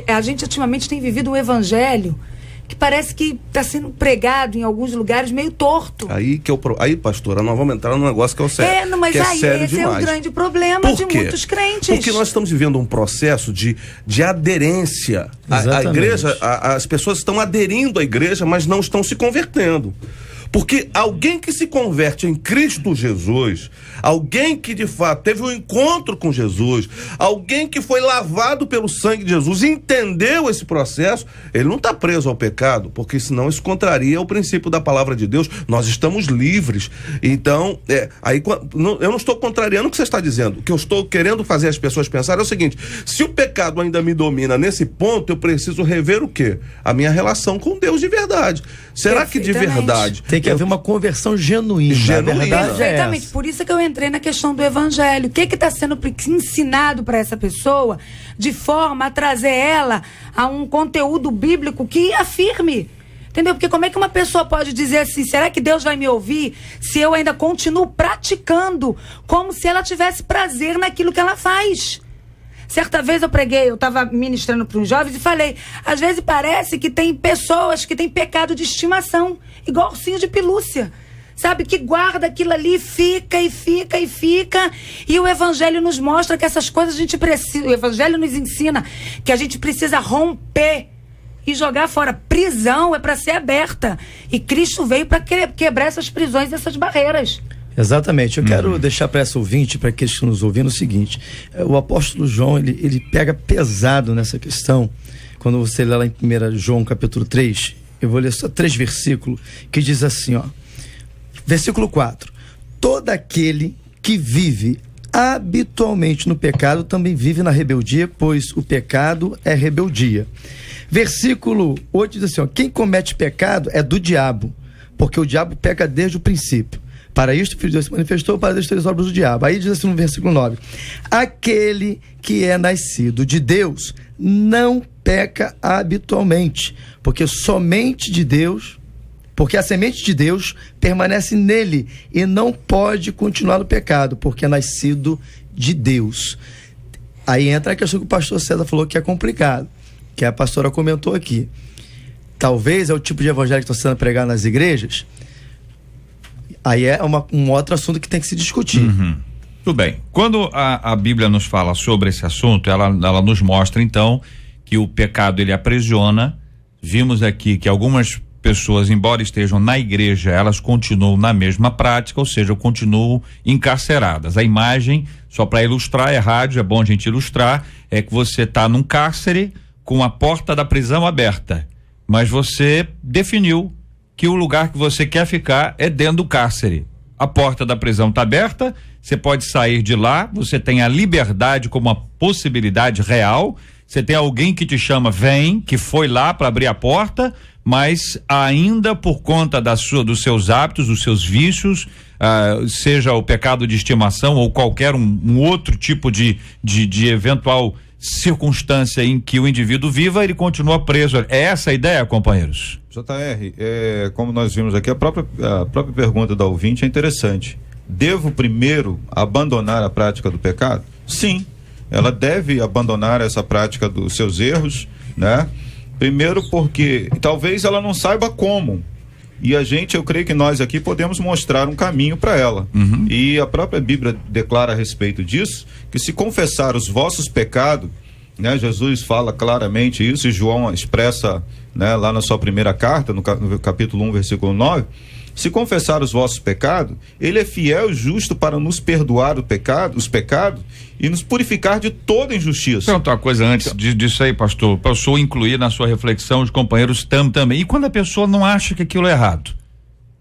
a gente ultimamente tem vivido um evangelho que parece que está sendo pregado em alguns lugares meio torto.
Aí, pastora, nós vamos entrar num negócio que é o sério.
Mas aí esse é o grande problema de muitos crentes.
Porque nós estamos vivendo um processo de aderência. A igreja, as pessoas estão aderindo à igreja, mas não estão se convertendo. Porque alguém que se converte em Cristo Jesus, alguém que de fato teve um encontro com Jesus, alguém que foi lavado pelo sangue de Jesus, entendeu esse processo, ele não está preso ao pecado, porque senão isso contraria o princípio da palavra de Deus. Nós estamos livres. Então, eu não estou contrariando o que você está dizendo. O que eu estou querendo fazer as pessoas pensarem é o seguinte: se o pecado ainda me domina nesse ponto, eu preciso rever o quê? A minha relação com Deus de verdade. Será que de verdade...
Tem que haver uma conversão genuína.
Perfeitamente. Por isso que eu entrei na questão do evangelho. O que está sendo ensinado para essa pessoa de forma a trazer ela a um conteúdo bíblico que afirme. Entendeu? Porque como é que uma pessoa pode dizer assim, será que Deus vai me ouvir se eu ainda continuo praticando como se ela tivesse prazer naquilo que ela faz? Certa vez eu estava ministrando para uns jovens e falei, às vezes parece que tem pessoas que têm pecado de estimação, igual ursinho de pelúcia. sabe, que guarda aquilo ali, fica. E o evangelho nos mostra que essas coisas a gente precisa, o evangelho nos ensina que a gente precisa romper e jogar fora. Prisão é para ser aberta. E Cristo veio para quebrar essas prisões, essas barreiras.
Exatamente. Eu quero deixar para essa ouvinte, para aqueles que estão nos ouvindo, o seguinte: o apóstolo João, ele pega pesado nessa questão. Quando você lê lá em 1 João capítulo 3, eu vou ler só 3 versículos, que diz assim, ó. Versículo 4. Todo aquele que vive habitualmente no pecado também vive na rebeldia, pois o pecado é rebeldia. Versículo 8 diz assim, ó, quem comete pecado é do diabo, porque o diabo peca desde o princípio. Para isto o Filho de Deus se manifestou para destruir as obras do diabo. Aí diz assim no versículo 9, aquele que é nascido de Deus não peca habitualmente, porque a semente de Deus permanece nele e não pode continuar no pecado, porque é nascido de Deus. Aí entra a questão que o pastor César falou que é complicado, que a pastora comentou aqui. Talvez é o tipo de evangelho que está sendo pregado nas igrejas. Aí é um outro assunto que tem que se discutir.
Tudo bem. Quando a Bíblia nos fala sobre esse assunto, ela nos mostra então que o pecado ele aprisiona. Vimos aqui que algumas pessoas, embora estejam na igreja, elas continuam na mesma prática, ou seja, continuam encarceradas. A imagem, só para ilustrar, é rádio, é bom a gente ilustrar, é que você está num cárcere com a porta da prisão aberta, mas você definiu que o lugar que você quer ficar é dentro do cárcere. A porta da prisão está aberta, você pode sair de lá, você tem a liberdade como uma possibilidade real, você tem alguém que te chama, vem, que foi lá para abrir a porta, mas ainda por conta dos seus hábitos, dos seus vícios, seja o pecado de estimação ou qualquer um outro tipo de eventual circunstância em que o indivíduo viva, ele continua preso. É essa a ideia, companheiros?
JR, como nós vimos aqui, a própria pergunta da ouvinte é interessante. Devo primeiro abandonar a prática do pecado? Sim, ela deve abandonar essa prática dos seus erros, né? Primeiro porque talvez ela não saiba como. E eu creio que nós aqui podemos mostrar um caminho para ela. E a própria Bíblia declara a respeito disso, que se confessar os vossos pecados, né, Jesus fala claramente isso, e João expressa, né, lá na sua primeira carta, no capítulo 1, versículo 9, se confessar os vossos pecados, ele é fiel e justo para nos perdoar os pecados e nos purificar de toda injustiça.
Perguntar uma coisa antes disso aí, pastor, para o senhor incluir na sua reflexão os companheiros também. E quando a pessoa não acha que aquilo é errado?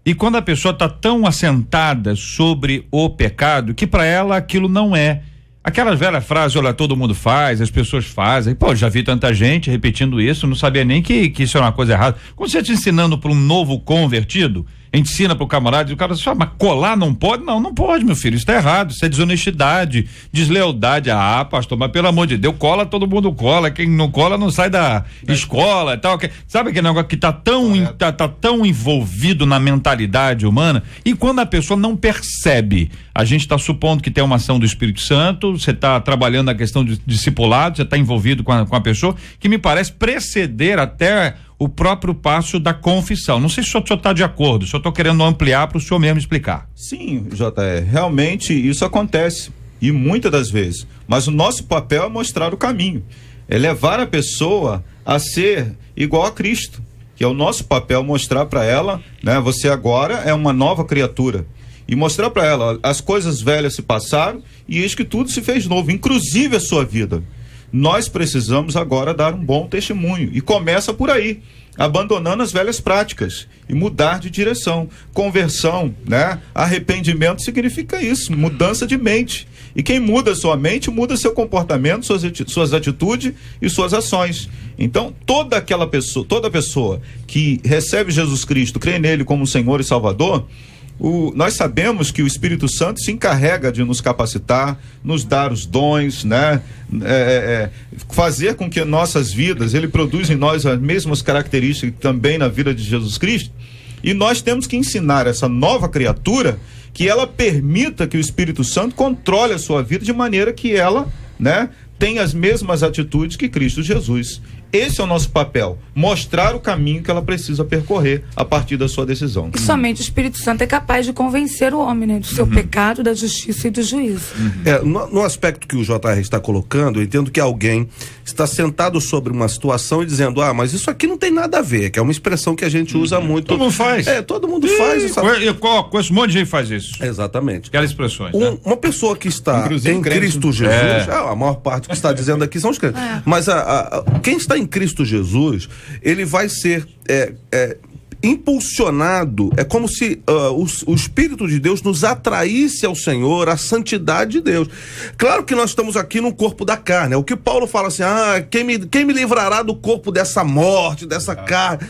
E quando a pessoa está tão assentada sobre o pecado que para ela aquilo não é. Aquelas velhas frases, olha, todo mundo faz, as pessoas fazem. Pô, já vi tanta gente repetindo isso, não sabia nem que isso era uma coisa errada. Quando você está ensinando para um novo convertido, ensina para o camarada, e o cara diz, mas colar não pode? Não pode, meu filho, isso tá errado, isso é desonestidade, deslealdade. Pastor, mas pelo amor de Deus, cola, todo mundo cola, quem não cola não sai da escola e tal. Sabe aquele negócio que tá tão envolvido na mentalidade humana? E quando a pessoa não percebe, a gente está supondo que tem uma ação do Espírito Santo, você está trabalhando a questão de discipulado, você está envolvido com a pessoa, que me parece preceder até o próprio passo da confissão. Não sei se o senhor está de acordo, só estou querendo ampliar para o senhor mesmo explicar.
Sim, JR, realmente isso acontece, e muitas das vezes, mas o nosso papel é mostrar o caminho, é levar a pessoa a ser igual a Cristo, que é o nosso papel, mostrar para ela, né, você agora é uma nova criatura, e mostrar para ela, as coisas velhas se passaram e eis que tudo se fez novo, inclusive a sua vida. Nós precisamos agora dar um bom testemunho, e começa por aí, abandonando as velhas práticas e mudar de direção. Conversão, né? Arrependimento significa isso, mudança de mente. E quem muda sua mente, muda seu comportamento, suas atitudes e suas ações. Então, toda pessoa que recebe Jesus Cristo, crê nele como Senhor e Salvador, nós sabemos que o Espírito Santo se encarrega de nos capacitar, nos dar os dons, né? Fazer com que nossas vidas, ele produz em nós as mesmas características que também na vida de Jesus Cristo, e nós temos que ensinar essa nova criatura que ela permita que o Espírito Santo controle a sua vida de maneira que ela, né, tem as mesmas atitudes que Cristo Jesus. esse é o nosso papel, mostrar o caminho que ela precisa percorrer a partir da sua decisão.
E somente o Espírito Santo é capaz de convencer o homem, né, do seu pecado, da justiça e do juízo.
No aspecto que o JR está colocando, eu entendo que alguém está sentado sobre uma situação e dizendo, mas isso aqui não tem nada a ver, que é uma expressão que a gente usa muito.
Todo mundo faz.
Todo mundo faz.
Conheço um monte de gente que faz isso.
Exatamente.
Aquelas expressões. Né?
Uma pessoa que está em Cristo Jesus, a maior parte que está dizendo aqui são os crentes. Mas quem está em Cristo Jesus, ele vai ser impulsionado, é como se o Espírito de Deus nos atraísse ao Senhor, à santidade de Deus. Claro que nós estamos aqui no corpo da carne, é o que Paulo fala assim, quem me livrará do corpo dessa morte, dessa carne?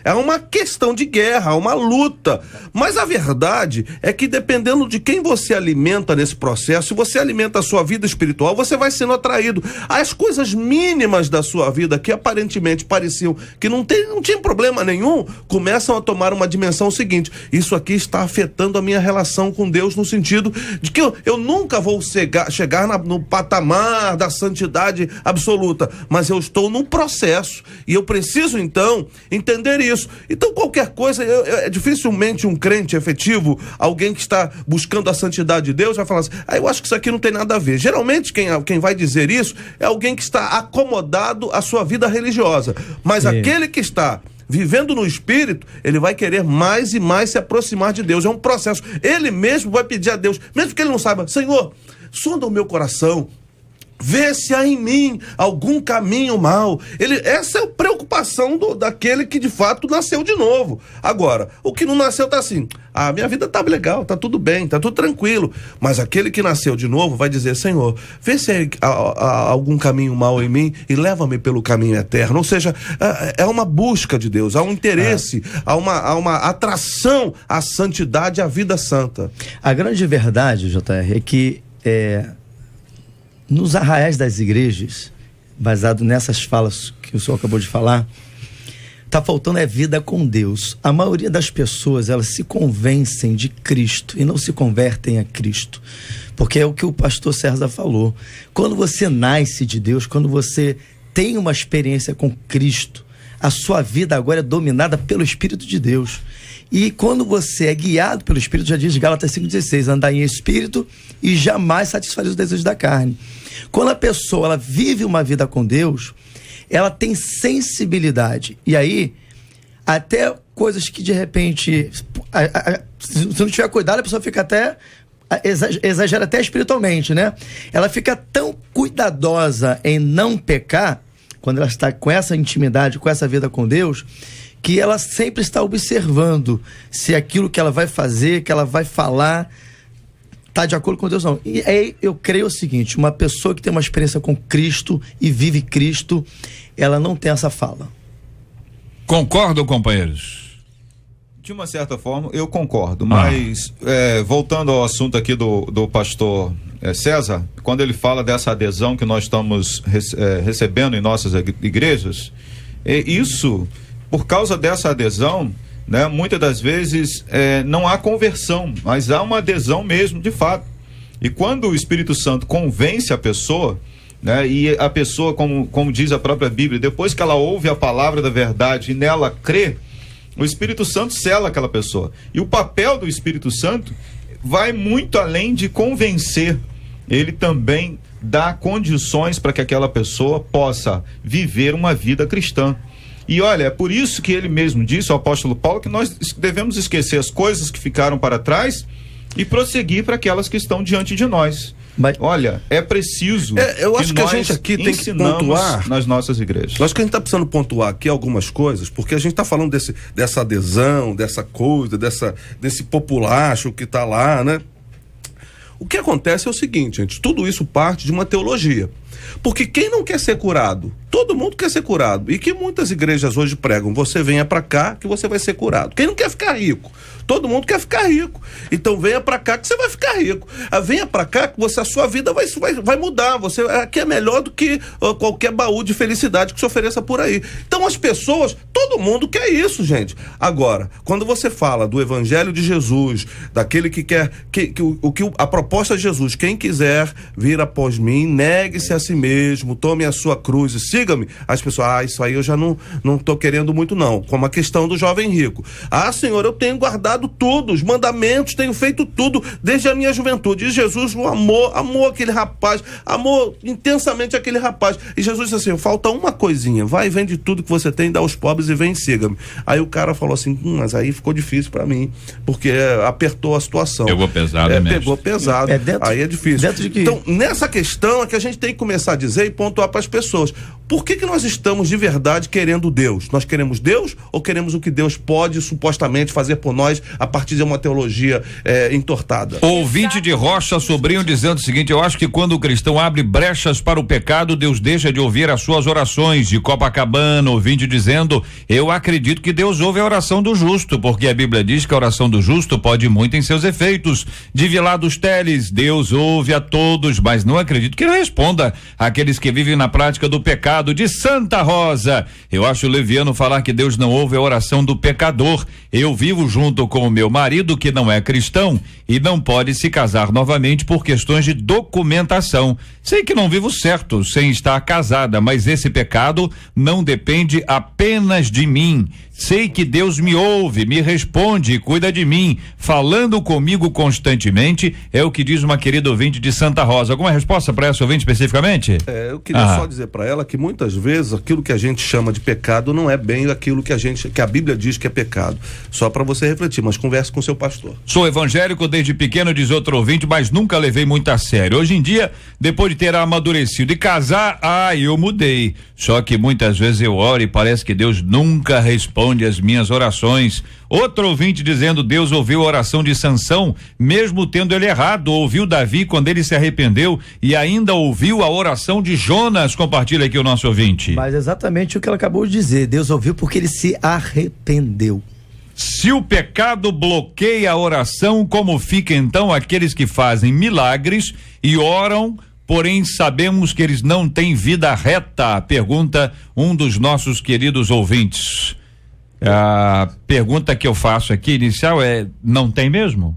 É uma questão de guerra, uma luta, mas a verdade é que dependendo de quem você alimenta nesse processo, se você alimenta a sua vida espiritual, você vai sendo atraído às coisas mínimas da sua vida, que aparentemente pareciam que não tinha problema nenhum, começam a tomar uma dimensão seguinte, isso aqui está afetando a minha relação com Deus, no sentido de que eu nunca vou chegar no patamar da santidade absoluta, mas eu estou num processo, e eu preciso então entender isso. Então qualquer coisa, dificilmente um crente efetivo, alguém que está buscando a santidade de Deus, vai falar assim, eu acho que isso aqui não tem nada a ver. Geralmente quem vai dizer isso é alguém que está acomodado à sua vida religiosa, mas aquele que está vivendo no Espírito, ele vai querer mais e mais se aproximar de Deus. É um processo. Ele mesmo vai pedir a Deus, mesmo que ele não saiba, Senhor, sonda o meu coração, vê se há em mim algum caminho mau. Essa é a preocupação daquele que de fato nasceu de novo. Agora, o que não nasceu tá assim, minha vida tá legal, tá tudo bem, tá tudo tranquilo. Mas aquele que nasceu de novo vai dizer, Senhor, vê se há algum caminho mau em mim e leva-me pelo caminho eterno. Ou seja, é uma busca de Deus, há um interesse, há uma atração à santidade, à vida santa.
A grande verdade, JR, é que nos arraiais das igrejas, baseado nessas falas que o senhor acabou de falar, está faltando vida com Deus. A maioria das pessoas, elas se convencem de Cristo e não se convertem a Cristo, porque é o que o pastor César falou. Quando você nasce de Deus, quando você tem uma experiência com Cristo, a sua vida agora é dominada pelo Espírito de Deus. E quando você é guiado pelo Espírito, já diz Gálatas 5,16, andar em Espírito e jamais satisfazer os desejos da carne. Quando a pessoa ela vive uma vida com Deus, ela tem sensibilidade. E aí, até coisas que de repente, se não tiver cuidado, a pessoa fica até, exagera até espiritualmente, né? Ela fica tão cuidadosa em não pecar, quando ela está com essa intimidade, com essa vida com Deus, que ela sempre está observando se aquilo que ela vai fazer, que ela vai falar, está de acordo com Deus ou não. E aí eu creio o seguinte, uma pessoa que tem uma experiência com Cristo e vive Cristo, ela não tem essa fala.
Concordam, companheiros?
De uma certa forma, eu concordo, mas voltando ao assunto aqui do pastor César, quando ele fala dessa adesão que nós estamos recebendo em nossas igrejas, isso, por causa dessa adesão, né, muitas das vezes não há conversão, mas há uma adesão mesmo, de fato. E quando o Espírito Santo convence a pessoa, né, e a pessoa, como diz a própria Bíblia, depois que ela ouve a palavra da verdade e nela crê, o Espírito Santo sela aquela pessoa. E o papel do Espírito Santo vai muito além de convencer. Ele também dá condições para que aquela pessoa possa viver uma vida cristã. E olha, é por isso que ele mesmo disse, o apóstolo Paulo, que nós devemos esquecer as coisas que ficaram para trás e prosseguir para aquelas que estão diante de nós. Mas, olha, é preciso
eu acho que a gente aqui tem que pontuar
nas nossas igrejas.
Eu acho que a gente está precisando pontuar aqui algumas coisas, porque a gente está falando dessa adesão, dessa coisa, desse populacho que está lá, né? O que acontece é o seguinte, gente, tudo isso parte de uma teologia. Porque quem não quer ser curado? Todo mundo quer ser curado. E que muitas igrejas hoje pregam, você venha pra cá que você vai ser curado. Quem não quer ficar rico? Todo mundo quer ficar rico. Então venha pra cá que você vai ficar rico. Venha pra cá que a sua vida vai mudar. Você aqui é melhor do que qualquer baú de felicidade que se ofereça por aí. Então as pessoas, todo mundo quer isso, gente. Agora, quando você fala do evangelho de Jesus, daquele que quer, a proposta de Jesus, quem quiser vir após mim, negue-se a si si mesmo, tome a sua cruz e siga-me. As pessoas, isso aí eu já não tô querendo muito não, como a questão do jovem rico. Senhor, eu tenho guardado tudo, os mandamentos, tenho feito tudo desde a minha juventude. E Jesus amou aquele rapaz, amou intensamente aquele rapaz. E Jesus disse assim, falta uma coisinha, vai, vende tudo que você tem, dá aos pobres e vem e siga-me. Aí o cara falou assim, mas aí ficou difícil pra mim, porque apertou a situação.
Pegou pesado,
Pegou pesado, aí é difícil. Então, nessa questão é que a gente tem que começar a dizer e pontuar para as pessoas, por que nós estamos de verdade querendo Deus? Nós queremos Deus ou queremos o que Deus pode supostamente fazer por nós a partir de uma teologia entortada?
Ouvinte de Rocha Sobrinho dizendo o seguinte, eu acho que quando o cristão abre brechas para o pecado, Deus deixa de ouvir as suas orações. De Copacabana, ouvinte dizendo, eu acredito que Deus ouve a oração do justo, porque a Bíblia diz que a oração do justo pode muito em seus efeitos. De Vilar dos Teles, Deus ouve a todos, mas não acredito que ele responda àqueles que vivem na prática do pecado. De Santa Rosa, eu acho leviano falar que Deus não ouve a oração do pecador. Eu vivo junto com o meu marido que não é cristão e não pode se casar novamente por questões de documentação. Sei que não vivo certo sem estar casada, mas esse pecado não depende apenas de mim. Sei que Deus me ouve, me responde e cuida de mim, falando comigo constantemente, é o que diz uma querida ouvinte de Santa Rosa. Alguma resposta para essa ouvinte especificamente?
Eu queria só dizer para ela que muitas vezes aquilo que a gente chama de pecado não é bem aquilo que a Bíblia diz que é pecado. Só para você refletir, mas converse com seu pastor.
Sou evangélico desde pequeno, diz outro ouvinte, mas nunca levei muito a sério. Hoje em dia, depois de ter amadurecido e casar, eu mudei. Só que muitas vezes eu oro e parece que Deus nunca responde as minhas orações. Outro ouvinte dizendo, Deus ouviu a oração de Sansão, mesmo tendo ele errado, ouviu Davi quando ele se arrependeu e ainda ouviu a oração de Jonas. Compartilha aqui o nosso ouvinte.
Mas exatamente o que ela acabou de dizer, Deus ouviu porque ele se arrependeu.
Se o pecado bloqueia a oração, como fica então aqueles que fazem milagres e oram, porém sabemos que eles não têm vida reta? Pergunta um dos nossos queridos ouvintes. A pergunta que eu faço aqui inicial não tem mesmo?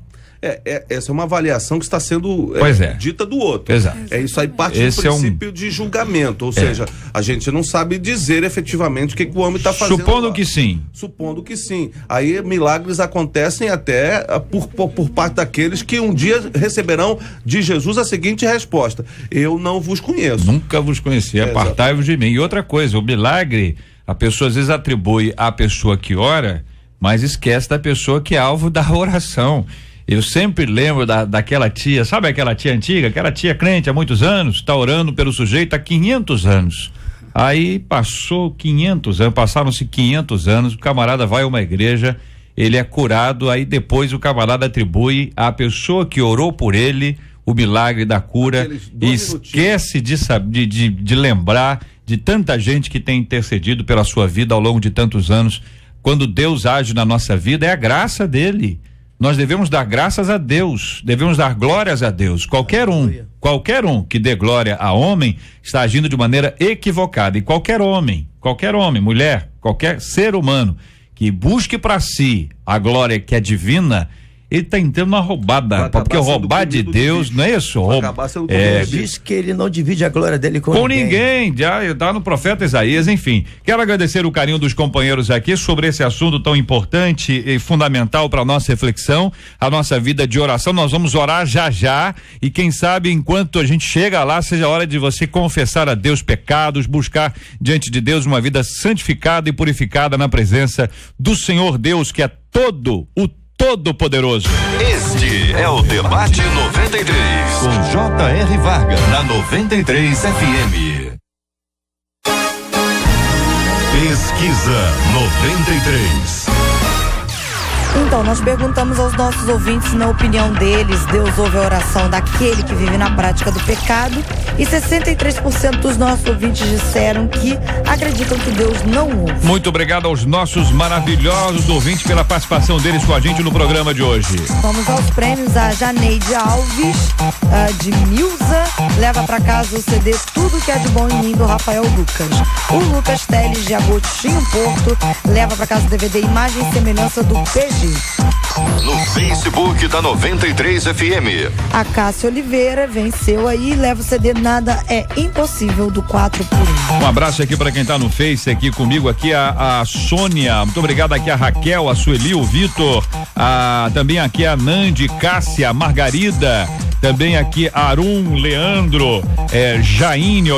Essa é uma avaliação que está sendo dita do outro.
Exato.
Isso aí parte do princípio de julgamento, ou seja, a gente não sabe dizer efetivamente o que o homem está fazendo.
Supondo que sim.
Supondo que sim. Aí milagres acontecem até por parte daqueles que um dia receberão de Jesus a seguinte resposta: eu não vos conheço.
Nunca vos conheci, apartai-vos de mim. E outra coisa, o milagre, a pessoa às vezes atribui à pessoa que ora, mas esquece da pessoa que é alvo da oração. Eu sempre lembro daquela tia, sabe aquela tia antiga, aquela tia crente há muitos anos, está orando pelo sujeito há 500 anos. Aí passaram-se 500 anos, o camarada vai a uma igreja, ele é curado, aí depois o camarada atribui à pessoa que orou por ele o milagre da cura e esquece de lembrar de tanta gente que tem intercedido pela sua vida ao longo de tantos anos. Quando Deus age na nossa vida, é a graça dele. Nós devemos dar graças a Deus, devemos dar glórias a Deus. Qualquer um que dê glória a homem está agindo de maneira equivocada. E qualquer homem, mulher, qualquer ser humano que busque para si a glória que é divina, ele está entrando numa roubada, porque roubar de Deus, não é isso?
Diz que ele não divide a glória dele
com ninguém. Já está no profeta Isaías, enfim. Quero agradecer o carinho dos companheiros aqui sobre esse assunto tão importante e fundamental para a nossa reflexão, a nossa vida de oração. Nós vamos orar já e quem sabe enquanto a gente chega lá, seja a hora de você confessar a Deus pecados, buscar diante de Deus uma vida santificada e purificada na presença do Senhor Deus, que é Todo-Poderoso.
Este é o Debate 93, com J.R. Varga, na 93 FM. Pesquisa 93.
Então, nós perguntamos aos nossos ouvintes, na opinião deles, Deus ouve a oração daquele que vive na prática do pecado, e 63% dos nossos ouvintes disseram que acreditam que Deus não ouve.
Muito obrigado aos nossos maravilhosos ouvintes pela participação deles com a gente no programa de hoje.
Vamos aos prêmios. A Janeide Alves, de Milza, leva para casa o CD Tudo Que Há de Bom em Mim, do Rafael Lucas. O Lucas Teles, de Agostinho Porto, leva para casa o DVD Imagem e Semelhança, do PG. hoje.
No Facebook da 93 FM.
A Cássia Oliveira venceu aí, leva o CD Nada é Impossível do 4x1.
Um abraço aqui para quem tá no Face aqui comigo, aqui a Sônia, muito obrigado aqui a Raquel, a Sueli, o Vitor, também aqui a Nandi, Cássia, Margarida, também aqui Arum, Leandro, Jaine,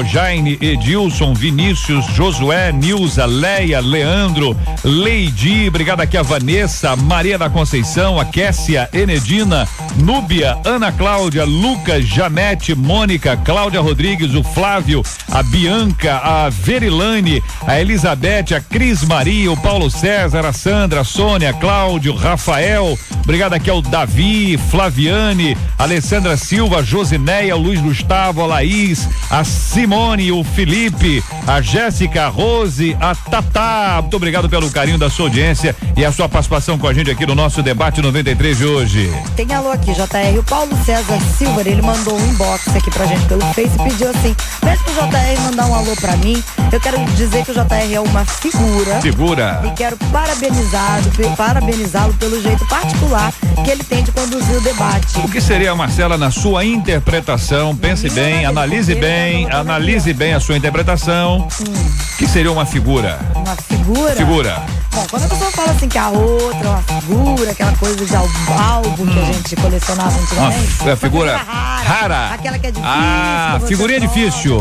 Edilson, Vinícius, Josué, Nilza, Leia, Leandro, Leidi, obrigado aqui a Vanessa, Maria da Conceição, a Kessia, Enedina, Núbia, Ana Cláudia, Lucas, Janete, Mônica, Cláudia Rodrigues, o Flávio, a Bianca, a Verilane, a Elizabeth, a Cris Maria, o Paulo César, a Sandra, a Sônia, Cláudio, Rafael, obrigado aqui ao Davi, Flaviane, Alessandra Silva, a Josineia, o Luiz Gustavo, a Laís, a Simone, o Felipe, a Jéssica, a Rose, a Tatá, muito obrigado pelo carinho da sua audiência e a sua participação com a gente aqui no nosso Debate 93 de hoje.
Tem alô aqui, JR, o Paulo César Silva, ele mandou um inbox aqui pra gente pelo Face e pediu assim, pede pro JR mandar um alô pra mim, eu quero dizer que o JR é uma figura. E quero parabenizá-lo pelo jeito particular que ele tem de conduzir o debate.
O que seria, Marcela, na sua interpretação? Pense bem, analise bem a sua interpretação. O que seria uma figura?
Uma figura?
Figura.
Bom, quando a pessoa fala assim que a outra é uma figura, aquela coisa de álbum que a gente colecionava antigamente.
Uma figura rara.
Aquela que é difícil.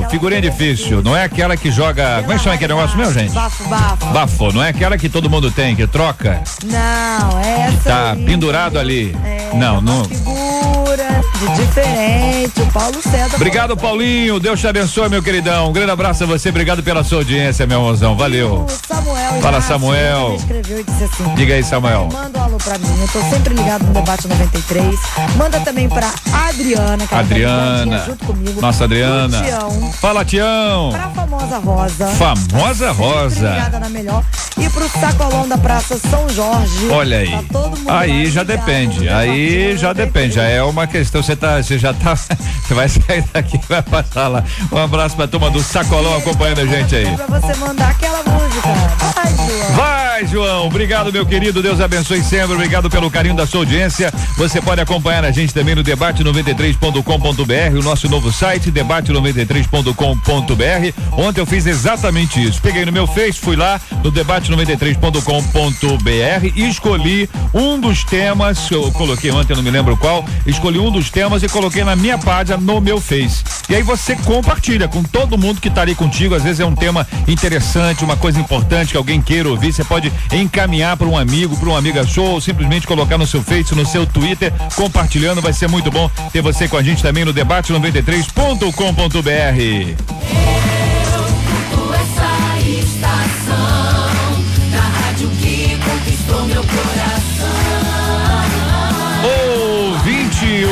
Figurinha difícil. Não é aquela que joga. Como é que chama aquele negócio meu, gente? Bafo. Não é aquela que todo mundo tem, que troca?
Não, essa.
Tá pendurado ali. Não.
Figura de diferente. O Paulo César.
Obrigado, Paulinho. Deus te abençoe, meu queridão. Um grande abraço a você. Obrigado pela sua audiência, meu irmãozão. Valeu. Fala, Samuel.
Escreveu e disse assim:
diga aí, Samuel.
Manda um alô pra mim, eu tô sempre ligado no Debate 93. Manda também pra Adriana, que
Adriana,
junto comigo.
Nossa, Adriana.
Tião.
Fala, Tião.
Pra Famosa Rosa.
Famosa Rosa.
Ligada na melhor. E pro Sacolão da Praça São Jorge.
Olha aí.
Tá todo mundo
aí já depende. Aí já depende. Já é uma questão. Você vai sair daqui e vai passar lá. Um abraço pra turma do Sacolão acompanhando a gente aí.
Pra você mandar aquela música.
Vai, João. Obrigado, meu querido. Deus abençoe sempre. Obrigado pelo carinho da sua audiência. Você pode acompanhar a gente também no debate93.com.br, o nosso novo site, debate93.com.br. Ontem eu fiz exatamente isso. Peguei no meu Face, fui lá no debate93.com.br e escolhi um dos temas, eu coloquei ontem, eu não me lembro qual, escolhi um dos temas e coloquei na minha página no meu Face. E aí você compartilha com todo mundo que tá ali contigo. Às vezes é um tema interessante, uma coisa importante que alguém queira ouvir, você pode encaminhar para um amigo, para uma amiga sua, ou simplesmente colocar no seu Face, no seu Twitter, compartilhando. Vai ser muito bom ter você com a gente também no debate93.com.br.
Essa estação da rádio que conquistou meu coração.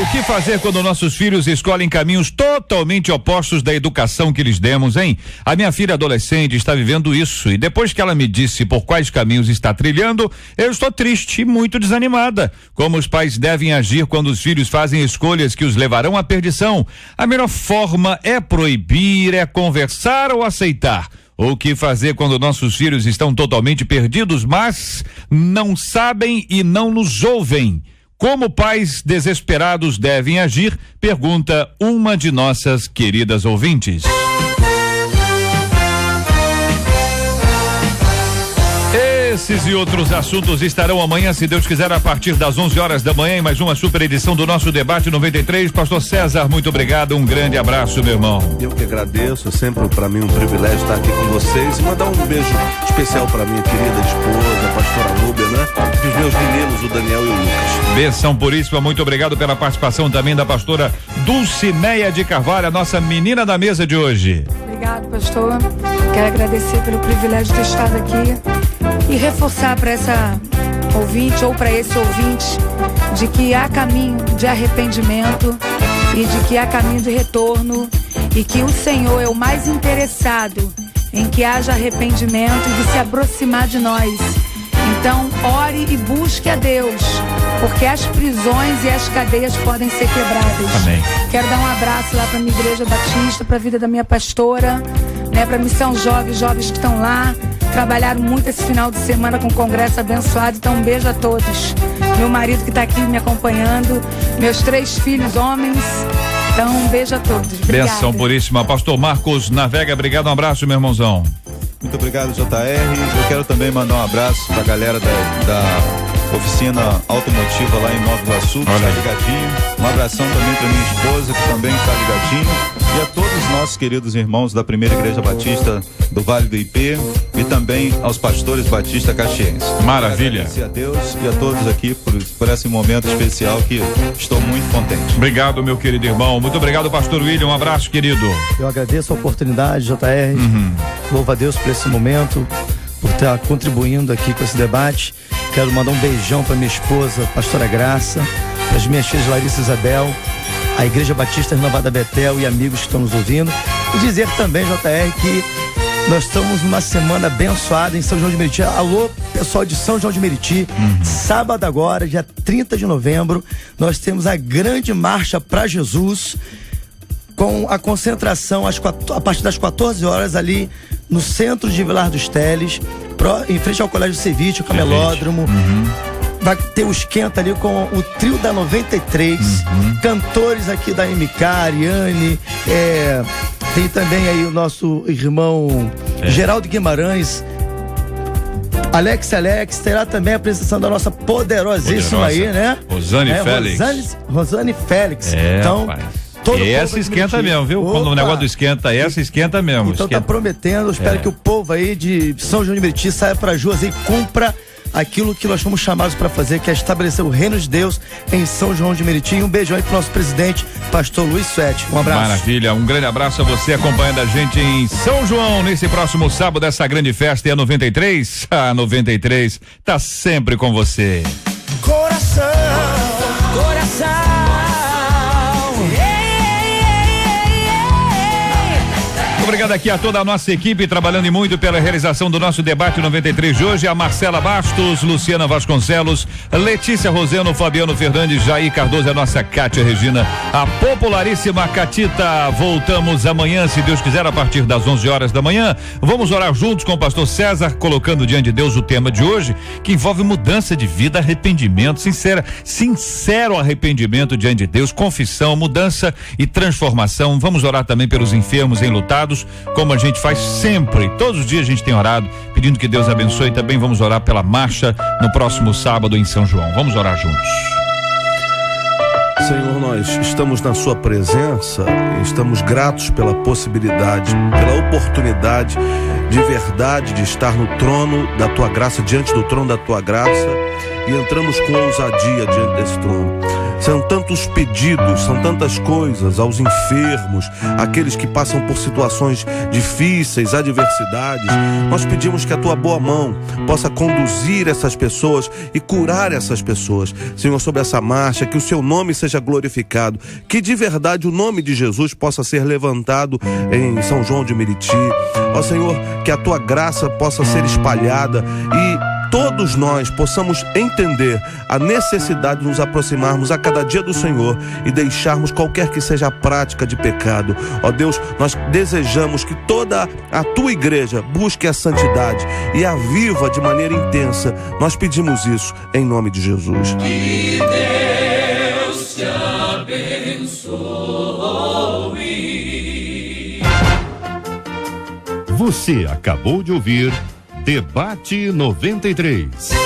O que fazer quando nossos filhos escolhem caminhos totalmente opostos da educação que lhes demos, hein? A minha filha adolescente está vivendo isso e depois que ela me disse por quais caminhos está trilhando, eu estou triste e muito desanimada. Como os pais devem agir quando os filhos fazem escolhas que os levarão à perdição? A melhor forma é proibir, é conversar ou aceitar. O que fazer quando nossos filhos estão totalmente perdidos, mas não sabem e não nos ouvem? Como pais desesperados devem agir? Pergunta uma de nossas queridas ouvintes. Esses e outros assuntos estarão amanhã, se Deus quiser, a partir das 11 horas da manhã, em mais uma super edição do nosso Debate 93. Pastor César, muito obrigado, um grande abraço, meu irmão.
Eu que agradeço, é sempre para mim um privilégio estar aqui com vocês e mandar um beijo especial para minha querida esposa, a pastora Núbia, né? E os meus meninos, o Daniel e o Lucas.
Benção puríssima, muito obrigado pela participação também da pastora Dulcineia de Carvalho, a nossa menina da mesa de hoje.
Obrigado, pastor. Quero agradecer pelo privilégio de ter estado aqui e reforçar para essa ouvinte ou para esse ouvinte de que há caminho de arrependimento e de que há caminho de retorno e que o Senhor é o mais interessado em que haja arrependimento e de se aproximar de nós. Então, ore e busque a Deus, porque as prisões e as cadeias podem ser quebradas.
Amém.
Quero dar um abraço lá para minha igreja batista, para a vida da minha pastora, né, para Missão Jovens, jovens que estão lá, trabalharam muito esse final de semana com o congresso abençoado. Então um beijo a todos. Meu marido que está aqui me acompanhando, meus 3 filhos homens. Então um beijo a todos. Obrigada.
Benção puríssima. Pastor Marcos Navega, obrigado, um abraço, meu irmãozão.
Muito obrigado, JR. Eu quero também mandar um abraço para a galera da oficina automotiva lá em Nova Iguaçu, que está ligadinho. Um abração também para minha esposa, que também está ligadinho. E a todos os nossos queridos irmãos da Primeira Igreja Batista do Vale do Ipê e também aos pastores Batista Caxiense.
Maravilha.
Agradecer a Deus e a todos aqui por esse momento especial que estou muito contente.
Obrigado, meu querido irmão. Muito obrigado, pastor William. Um abraço, querido.
Eu agradeço a oportunidade, JR. Louvo a Deus por esse momento, por estar contribuindo aqui com esse debate. Quero mandar um beijão para minha esposa, pastora Graça, para as minhas filhas Larissa e Isabel, a Igreja Batista Renovada Betel e amigos que estão nos ouvindo. E dizer também, JR, que nós estamos numa semana abençoada em São João de Meriti. Alô, pessoal de São João de Meriti. Sábado agora, dia 30 de novembro, nós temos a grande marcha para Jesus, com a concentração a partir das 14 horas ali no centro de Vilar dos Teles, em frente ao Colégio Ceviche, o Camelódromo. Vai ter o esquenta ali com o trio da 93, cantores aqui da MK, Ariane, tem também aí o nosso irmão Geraldo Guimarães, Alex, terá também a apresentação da nossa poderosíssima aí, né?
Rosane Félix.
Rosane Félix.
Então, e essa esquenta mesmo, viu? Quando o negócio do esquenta, essa esquenta mesmo.
Então tá prometendo, espero que o povo aí de São João de Meriti saia para as ruas e cumpra aquilo que nós fomos chamados para fazer, que é estabelecer o reino de Deus em São João de Meriti. E um beijão aí pro nosso presidente, pastor Luiz Suete. Um abraço.
Maravilha, um grande abraço a você acompanhando a gente em São João, nesse próximo sábado, essa grande festa. E a 93, a 93 tá sempre com você.
Coração.
Obrigado aqui a toda a nossa equipe trabalhando e muito pela realização do nosso debate 93 de hoje. A Marcela Bastos, Luciana Vasconcelos, Letícia Roseno, Fabiano Fernandes, Jair Cardoso, a nossa Cátia Regina, a popularíssima Catita. Voltamos amanhã, se Deus quiser, a partir das 11 horas da manhã. Vamos orar juntos com o pastor César, colocando diante de Deus o tema de hoje, que envolve mudança de vida, arrependimento, sincero arrependimento diante de Deus, confissão, mudança e transformação. Vamos orar também pelos enfermos, enlutados, como a gente faz sempre. Todos os dias a gente tem orado, pedindo que Deus abençoe. Também vamos orar pela marcha no próximo sábado em São João. Vamos orar juntos.
Senhor, nós estamos na sua presença e estamos gratos pela possibilidade, pela oportunidade de verdade de estar no trono da tua graça, diante do trono da tua graça, e entramos com ousadia diante desse trono. São tantos pedidos, são tantas coisas aos enfermos, aqueles que passam por situações difíceis, adversidades. Nós pedimos que a tua boa mão possa conduzir essas pessoas e curar essas pessoas. Senhor, sobre essa marcha, que o seu nome seja glorificado, que de verdade o nome de Jesus possa ser levantado em São João de Meriti. Ó Senhor, que a tua graça possa ser espalhada e todos nós possamos entender a necessidade de nos aproximarmos a cada dia do Senhor e deixarmos qualquer que seja a prática de pecado. Ó Deus, nós desejamos que toda a tua igreja busque a santidade e a viva de maneira intensa. Nós pedimos isso em nome de Jesus.
Que Deus te abençoe.
Você acabou de ouvir Debate 93.